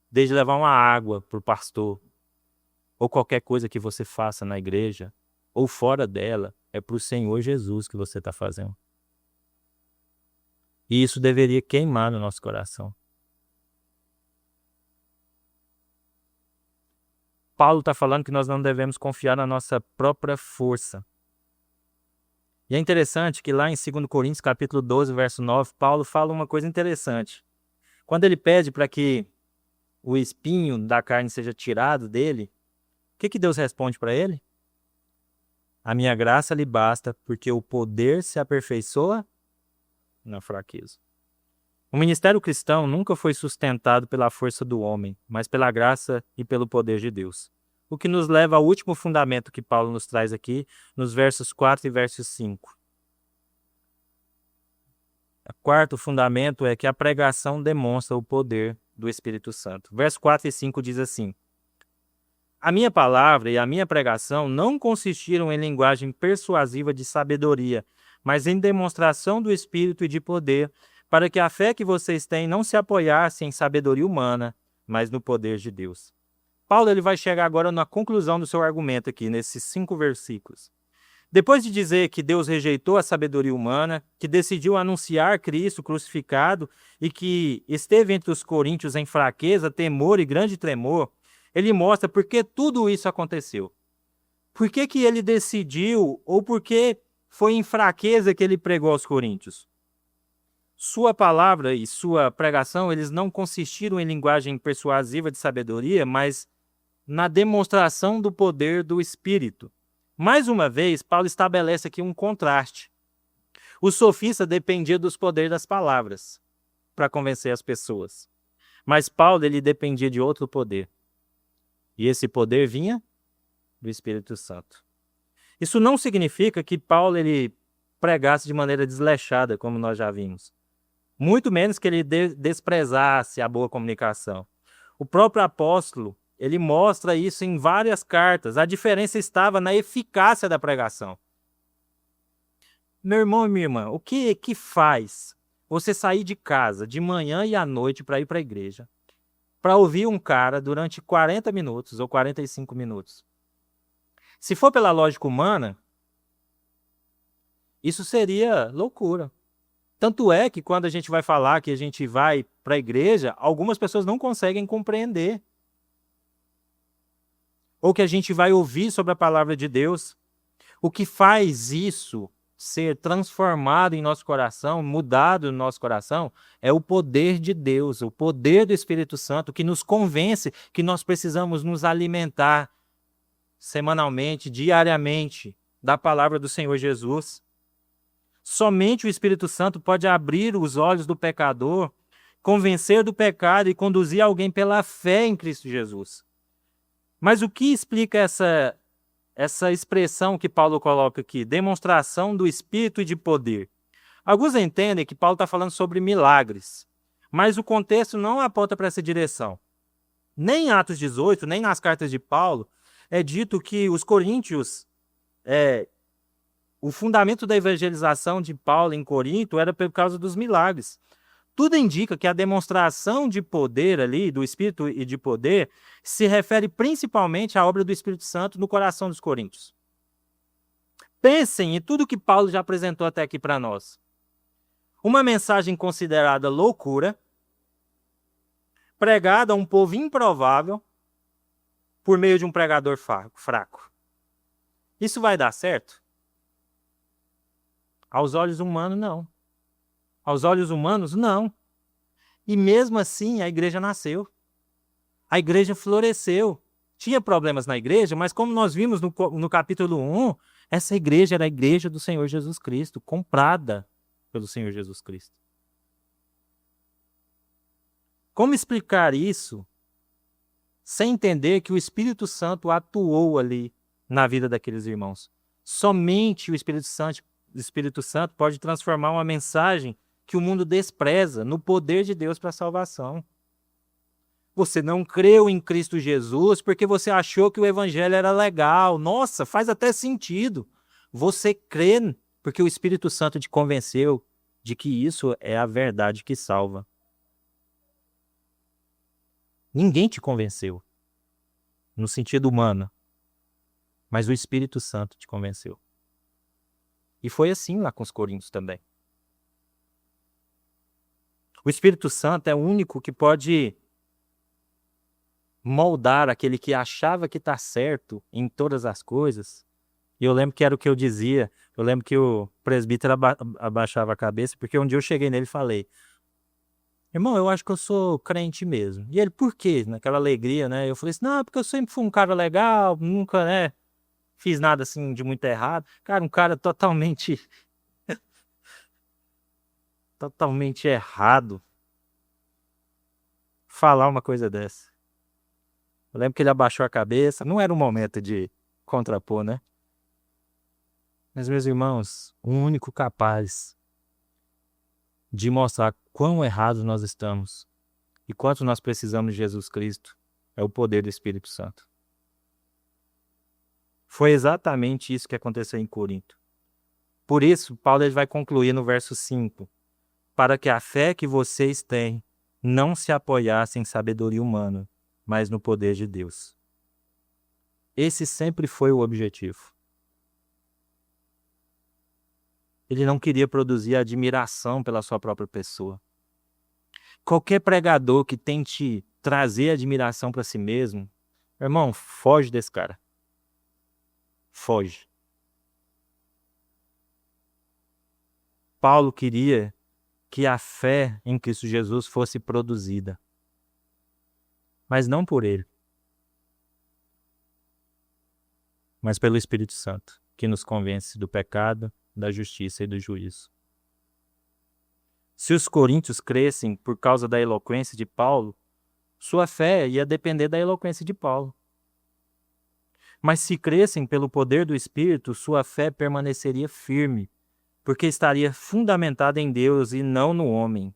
[SPEAKER 1] desde levar uma água pro pastor, ou qualquer coisa que você faça na igreja, ou fora dela, é pro Senhor Jesus que você está fazendo. E isso deveria queimar no nosso coração. Paulo está falando que nós não devemos confiar na nossa própria força. E é interessante que lá em 2 Coríntios, capítulo 12, verso 9, Paulo fala uma coisa interessante. Quando ele pede para que o espinho da carne seja tirado dele, o que Deus responde para ele? A minha graça lhe basta, porque o poder se aperfeiçoa na fraqueza. O ministério cristão nunca foi sustentado pela força do homem, mas pela graça e pelo poder de Deus. O que nos leva ao último fundamento que Paulo nos traz aqui, nos versos 4 e versos 5. O quarto fundamento é que a pregação demonstra o poder do Espírito Santo. Versos 4 e 5 diz assim: a minha palavra e a minha pregação não consistiram em linguagem persuasiva de sabedoria, mas em demonstração do Espírito e de poder, para que a fé que vocês têm não se apoiasse em sabedoria humana, mas no poder de Deus. Paulo ele vai chegar agora na conclusão do seu argumento aqui, nesses 5 versículos. Depois de dizer que Deus rejeitou a sabedoria humana, que decidiu anunciar Cristo crucificado e que esteve entre os coríntios em fraqueza, temor e grande tremor, ele mostra por que tudo isso aconteceu. Por que ele decidiu, ou por que foi em fraqueza que ele pregou aos coríntios? Sua palavra e sua pregação, eles não consistiram em linguagem persuasiva de sabedoria, mas na demonstração do poder do Espírito. Mais uma vez, Paulo estabelece aqui um contraste. O sofista dependia dos poderes das palavras para convencer as pessoas. Mas Paulo ele dependia de outro poder. E esse poder vinha do Espírito Santo. Isso não significa que Paulo ele pregasse de maneira desleixada, como nós já vimos. Muito menos que ele desprezasse a boa comunicação. O próprio apóstolo, ele mostra isso em várias cartas. A diferença estava na eficácia da pregação. Meu irmão e minha irmã, o que faz você sair de casa de manhã e à noite para ir para a igreja, para ouvir um cara durante 40 minutos ou 45 minutos? Se for pela lógica humana, isso seria loucura. Tanto é que quando a gente vai falar que a gente vai para a igreja, algumas pessoas não conseguem compreender. Ou que a gente vai ouvir sobre a palavra de Deus. O que faz isso ser transformado em nosso coração, mudado no nosso coração, é o poder de Deus, o poder do Espírito Santo que nos convence que nós precisamos nos alimentar semanalmente, diariamente, da palavra do Senhor Jesus. Somente o Espírito Santo pode abrir os olhos do pecador, convencer do pecado e conduzir alguém pela fé em Cristo Jesus. Mas o que explica essa expressão que Paulo coloca aqui? Demonstração do Espírito e de poder. Alguns entendem que Paulo está falando sobre milagres, mas o contexto não aponta para essa direção. Nem em Atos 18, nem nas cartas de Paulo, é dito que os coríntios, o fundamento da evangelização de Paulo em Corinto era por causa dos milagres. Tudo indica que a demonstração de poder ali, do Espírito e de poder, se refere principalmente à obra do Espírito Santo no coração dos coríntios. Pensem em tudo que Paulo já apresentou até aqui para nós. Uma mensagem considerada loucura, pregada a um povo improvável, por meio de um pregador fraco. Isso vai dar certo? Aos olhos humanos, não. Aos olhos humanos, não. E mesmo assim, a igreja nasceu. A igreja floresceu. Tinha problemas na igreja, mas como nós vimos no capítulo 1, essa igreja era a igreja do Senhor Jesus Cristo, comprada pelo Senhor Jesus Cristo. Como explicar isso sem entender que o Espírito Santo atuou ali na vida daqueles irmãos? Somente o Espírito Santo pode transformar uma mensagem que o mundo despreza no poder de Deus para a salvação. Você não creu em Cristo Jesus porque você achou que o evangelho era legal. Nossa, faz até sentido. Você crê porque o Espírito Santo te convenceu de que isso é a verdade que salva. Ninguém te convenceu, no sentido humano, mas o Espírito Santo te convenceu. E foi assim lá com os coríntios também. O Espírito Santo é o único que pode moldar aquele que achava que está certo em todas as coisas. E eu lembro que era o que eu dizia, eu lembro que o presbítero abaixava a cabeça, porque um dia eu cheguei nele e falei: irmão, eu acho que eu sou crente mesmo. E ele, por quê? Naquela alegria, né? Eu falei assim, não, porque eu sempre fui um cara legal, nunca, né, fiz nada assim de muito errado. Cara, um cara totalmente errado falar uma coisa dessa. Eu lembro que ele abaixou a cabeça, não era um momento de contrapor, né? Mas, meus irmãos, o único capaz de mostrar quão errados nós estamos e quanto nós precisamos de Jesus Cristo é o poder do Espírito Santo. Foi exatamente isso que aconteceu em Corinto. Por isso, Paulo ele vai concluir no verso 5. Para que a fé que vocês têm não se apoiasse em sabedoria humana, mas no poder de Deus. Esse sempre foi o objetivo. Ele não queria produzir admiração pela sua própria pessoa. Qualquer pregador que tente trazer admiração para si mesmo, irmão, foge desse cara. Foge. Paulo queria que a fé em Cristo Jesus fosse produzida, mas não por ele, mas pelo Espírito Santo, que nos convence do pecado, da justiça e do juízo. Se os coríntios crescem por causa da eloquência de Paulo, sua fé ia depender da eloquência de Paulo. Mas se crescem pelo poder do Espírito, sua fé permaneceria firme, porque estaria fundamentada em Deus e não no homem.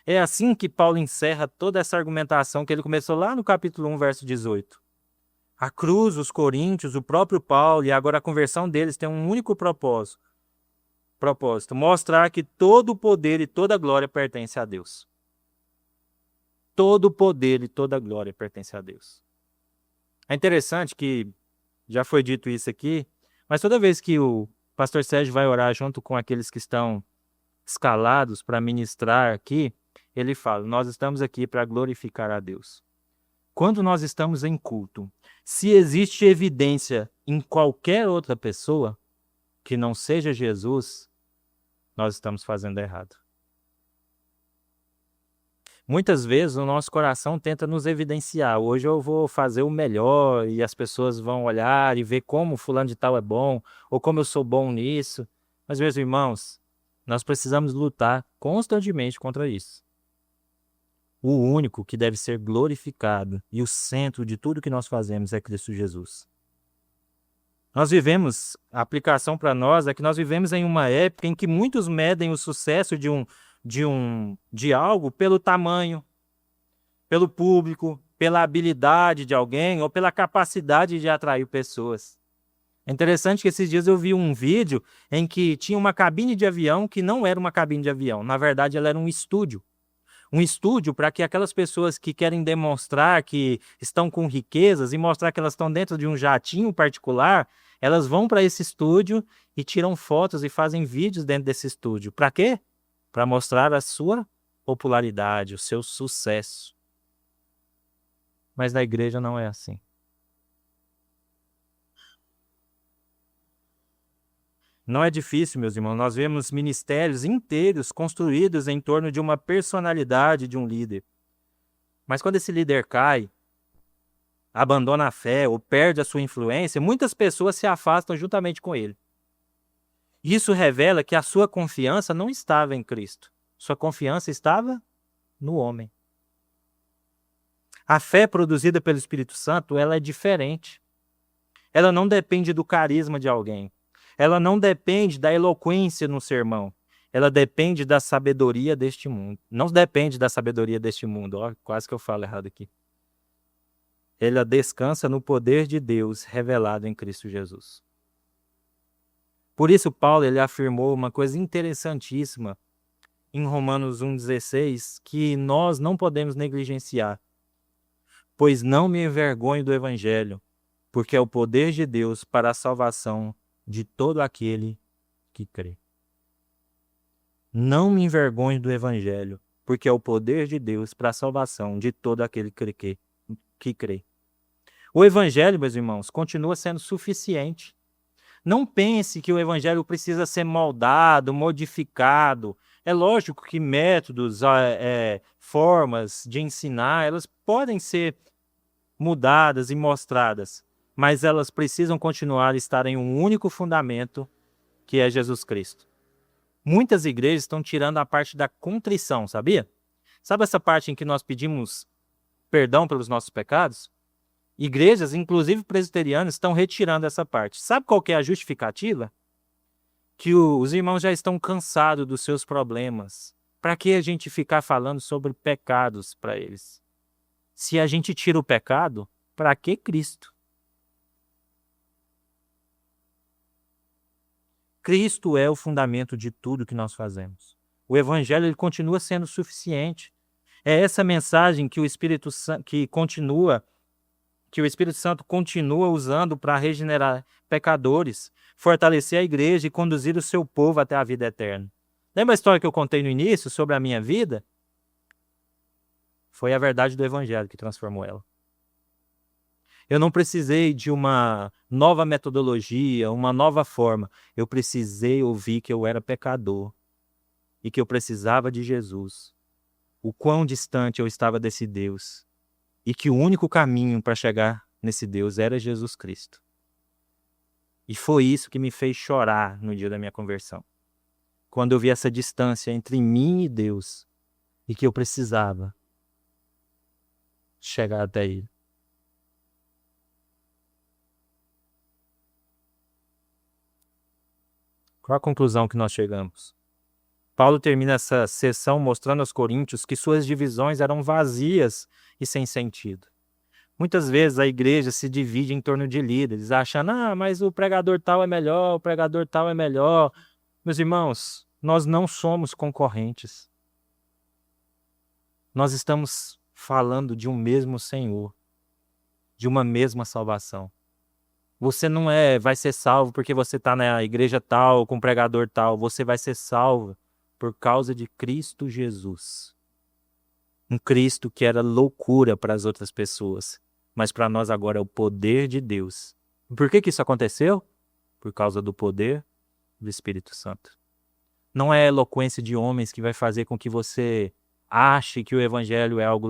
[SPEAKER 1] É assim que Paulo encerra toda essa argumentação que ele começou lá no capítulo 1, verso 18. A cruz, os coríntios, o próprio Paulo e agora a conversão deles tem um único propósito, mostrar que todo o poder e toda a glória pertence a Deus. Todo o poder e toda a glória pertence a Deus. É interessante que já foi dito isso aqui, mas toda vez que o pastor Sérgio vai orar junto com aqueles que estão escalados para ministrar aqui, ele fala, nós estamos aqui para glorificar a Deus. Quando nós estamos em culto, se existe evidência em qualquer outra pessoa que não seja Jesus, nós estamos fazendo errado. Muitas vezes o nosso coração tenta nos evidenciar. Hoje eu vou fazer o melhor e as pessoas vão olhar e ver como fulano de tal é bom ou como eu sou bom nisso. Mas, meus irmãos, nós precisamos lutar constantemente contra isso. O único que deve ser glorificado e o centro de tudo que nós fazemos é Cristo Jesus. A aplicação para nós é que nós vivemos em uma época em que muitos medem o sucesso de algo pelo tamanho, pelo público, pela habilidade de alguém ou pela capacidade de atrair pessoas. É interessante que esses dias eu vi um vídeo em que tinha uma cabine de avião que não era uma cabine de avião. Na verdade, ela era um estúdio. Um estúdio para que aquelas pessoas que querem demonstrar que estão com riquezas e mostrar que elas estão dentro de um jatinho particular, elas vão para esse estúdio e tiram fotos e fazem vídeos dentro desse estúdio. Para quê? Para mostrar a sua popularidade, o seu sucesso. Mas na igreja não é assim. Não é difícil, meus irmãos. Nós vemos ministérios inteiros construídos em torno de uma personalidade de um líder. Mas quando esse líder cai, abandona a fé ou perde a sua influência, muitas pessoas se afastam juntamente com ele. Isso revela que a sua confiança não estava em Cristo. Sua confiança estava no homem. A fé produzida pelo Espírito Santo, ela é diferente. Ela não depende do carisma de alguém. Ela não depende da eloquência no sermão. Ela depende da sabedoria deste mundo. Não depende da sabedoria deste mundo. Ó, quase que eu falo errado aqui. Ela descansa no poder de Deus revelado em Cristo Jesus. Por isso, Paulo ele afirmou uma coisa interessantíssima em Romanos 1,16, que nós não podemos negligenciar. Pois não me envergonho do Evangelho, porque é o poder de Deus para a salvação de todo aquele que crê. Não me envergonho do Evangelho, porque é o poder de Deus para a salvação de todo aquele que crê. O Evangelho, meus irmãos, continua sendo suficiente. Não pense que o Evangelho precisa ser moldado, modificado. É lógico que métodos, formas de ensinar, elas podem ser mudadas e mostradas, mas elas precisam continuar a estar em um único fundamento, que é Jesus Cristo. Muitas igrejas estão tirando a parte da contrição, sabia? Sabe essa parte em que nós pedimos perdão pelos nossos pecados? Igrejas, inclusive presbiterianas, estão retirando essa parte. Sabe qual que é a justificativa? Que os irmãos já estão cansados dos seus problemas. Para que a gente ficar falando sobre pecados para eles? Se a gente tira o pecado, para que Cristo? Cristo é o fundamento de tudo que nós fazemos. O Evangelho ele continua sendo suficiente. É essa mensagem que o Espírito Santo continua usando para regenerar pecadores, fortalecer a igreja e conduzir o seu povo até a vida eterna. Lembra a história que eu contei no início sobre a minha vida? Foi a verdade do Evangelho que transformou ela. Eu não precisei de uma nova metodologia, uma nova forma. Eu precisei ouvir que eu era pecador e que eu precisava de Jesus. O quão distante eu estava desse Deus e que o único caminho para chegar nesse Deus era Jesus Cristo. E foi isso que me fez chorar no dia da minha conversão. Quando eu vi essa distância entre mim e Deus e que eu precisava chegar até Ele. Qual a conclusão que nós chegamos? Paulo termina essa sessão mostrando aos coríntios que suas divisões eram vazias e sem sentido. Muitas vezes a igreja se divide em torno de líderes, achando, mas o pregador tal é melhor, o pregador tal é melhor. Meus irmãos, nós não somos concorrentes. Nós estamos falando de um mesmo Senhor, de uma mesma salvação. Você não vai ser salvo porque você está na igreja tal, com o pregador tal. Você vai ser salvo por causa de Cristo Jesus. Um Cristo que era loucura para as outras pessoas, mas para nós agora é o poder de Deus. Por que isso aconteceu? Por causa do poder do Espírito Santo. Não é a eloquência de homens que vai fazer com que você ache que o evangelho é algo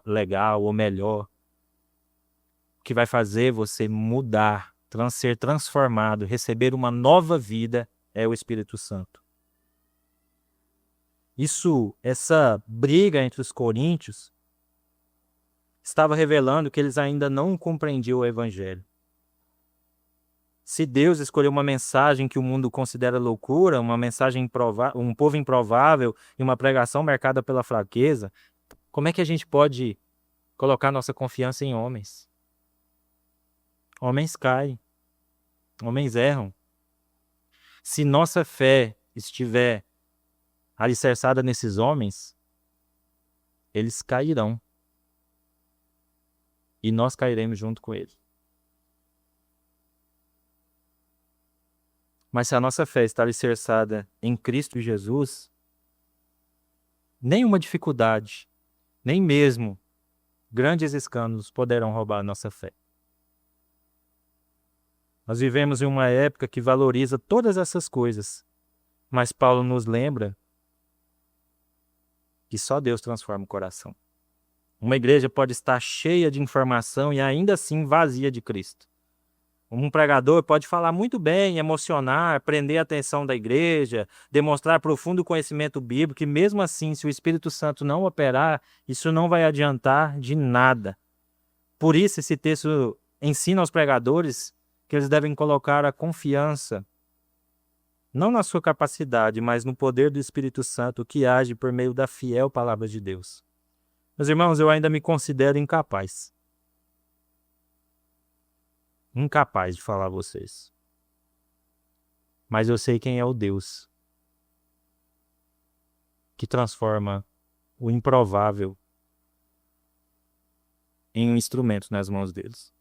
[SPEAKER 1] legal ou melhor. O que vai fazer você mudar, ser transformado, receber uma nova vida é o Espírito Santo. Essa briga entre os coríntios estava revelando que eles ainda não compreendiam o evangelho. Se Deus escolheu uma mensagem que o mundo considera loucura, uma mensagem um povo improvável e uma pregação marcada pela fraqueza, como é que a gente pode colocar nossa confiança em homens? Homens caem, homens erram. Se nossa fé estiver alicerçada nesses homens, eles cairão. E nós cairemos junto com eles. Mas se a nossa fé está alicerçada em Cristo Jesus, nenhuma dificuldade, nem mesmo grandes escândalos poderão roubar a nossa fé. Nós vivemos em uma época que valoriza todas essas coisas, mas Paulo nos lembra que só Deus transforma o coração. Uma igreja pode estar cheia de informação e ainda assim vazia de Cristo. Um pregador pode falar muito bem, emocionar, prender a atenção da igreja, demonstrar profundo conhecimento bíblico, e mesmo assim, se o Espírito Santo não operar, isso não vai adiantar de nada. Por isso, esse texto ensina aos pregadores que eles devem colocar a confiança, não na sua capacidade, mas no poder do Espírito Santo que age por meio da fiel palavra de Deus. Meus irmãos, eu ainda me considero incapaz de falar a vocês. Mas eu sei quem é o Deus que transforma o improvável em um instrumento nas mãos deles.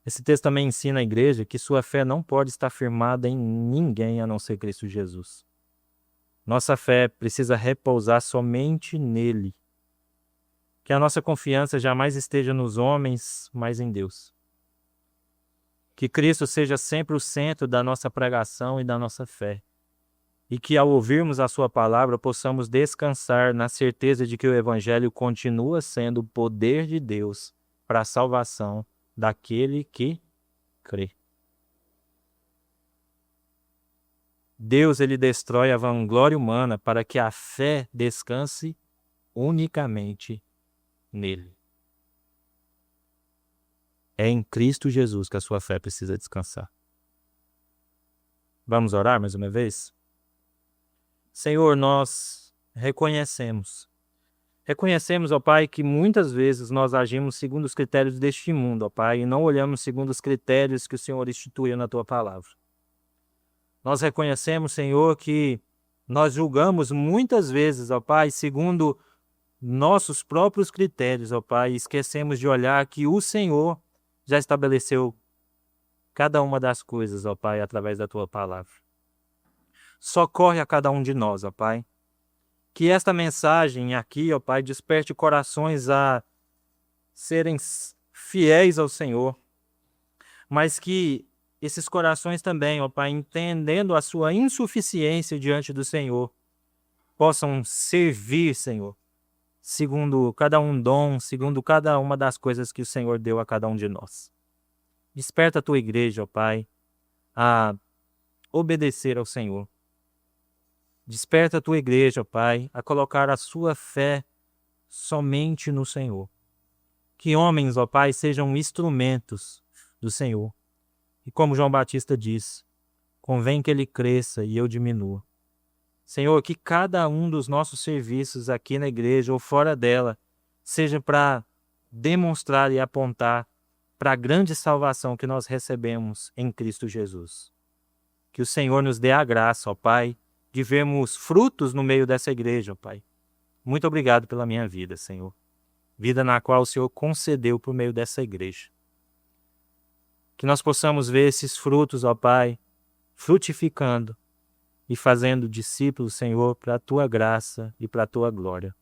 [SPEAKER 1] Esse texto também ensina a igreja que sua fé não pode estar firmada em ninguém a não ser Cristo Jesus. Nossa fé precisa repousar somente nele. Que a nossa confiança jamais esteja nos homens, mas em Deus. Que Cristo seja sempre o centro da nossa pregação e da nossa fé. E que ao ouvirmos a sua palavra possamos descansar na certeza de que o Evangelho continua sendo o poder de Deus para a salvação daquele que crê. Deus, ele destrói a vanglória humana para que a fé descanse unicamente nele. É em Cristo Jesus que a sua fé precisa descansar. Vamos orar mais uma vez? Senhor, nós reconhecemos, ó Pai, que muitas vezes nós agimos segundo os critérios deste mundo, ó Pai, e não olhamos segundo os critérios que o Senhor instituiu na Tua palavra. Nós reconhecemos, Senhor, que nós julgamos muitas vezes, ó Pai, segundo nossos próprios critérios, ó Pai, e esquecemos de olhar que o Senhor já estabeleceu cada uma das coisas, ó Pai, através da Tua palavra. Socorre a cada um de nós, ó Pai. Que esta mensagem aqui, ó Pai, desperte corações a serem fiéis ao Senhor, mas que esses corações também, ó Pai, entendendo a sua insuficiência diante do Senhor, possam servir, Senhor, segundo cada um dom, segundo cada uma das coisas que o Senhor deu a cada um de nós. Desperta a Tua igreja, ó Pai, a obedecer ao Senhor. Desperta a Tua igreja, ó Pai, a colocar a sua fé somente no Senhor. Que homens, ó Pai, sejam instrumentos do Senhor. E como João Batista diz, convém que ele cresça e eu diminua. Senhor, que cada um dos nossos serviços aqui na igreja ou fora dela seja para demonstrar e apontar para a grande salvação que nós recebemos em Cristo Jesus. Que o Senhor nos dê a graça, ó Pai, de vermos frutos no meio dessa igreja, ó Pai. Muito obrigado pela minha vida, Senhor. Vida na qual o Senhor concedeu por meio dessa igreja. Que nós possamos ver esses frutos, ó Pai, frutificando e fazendo discípulos, Senhor, para a Tua graça e para a Tua glória.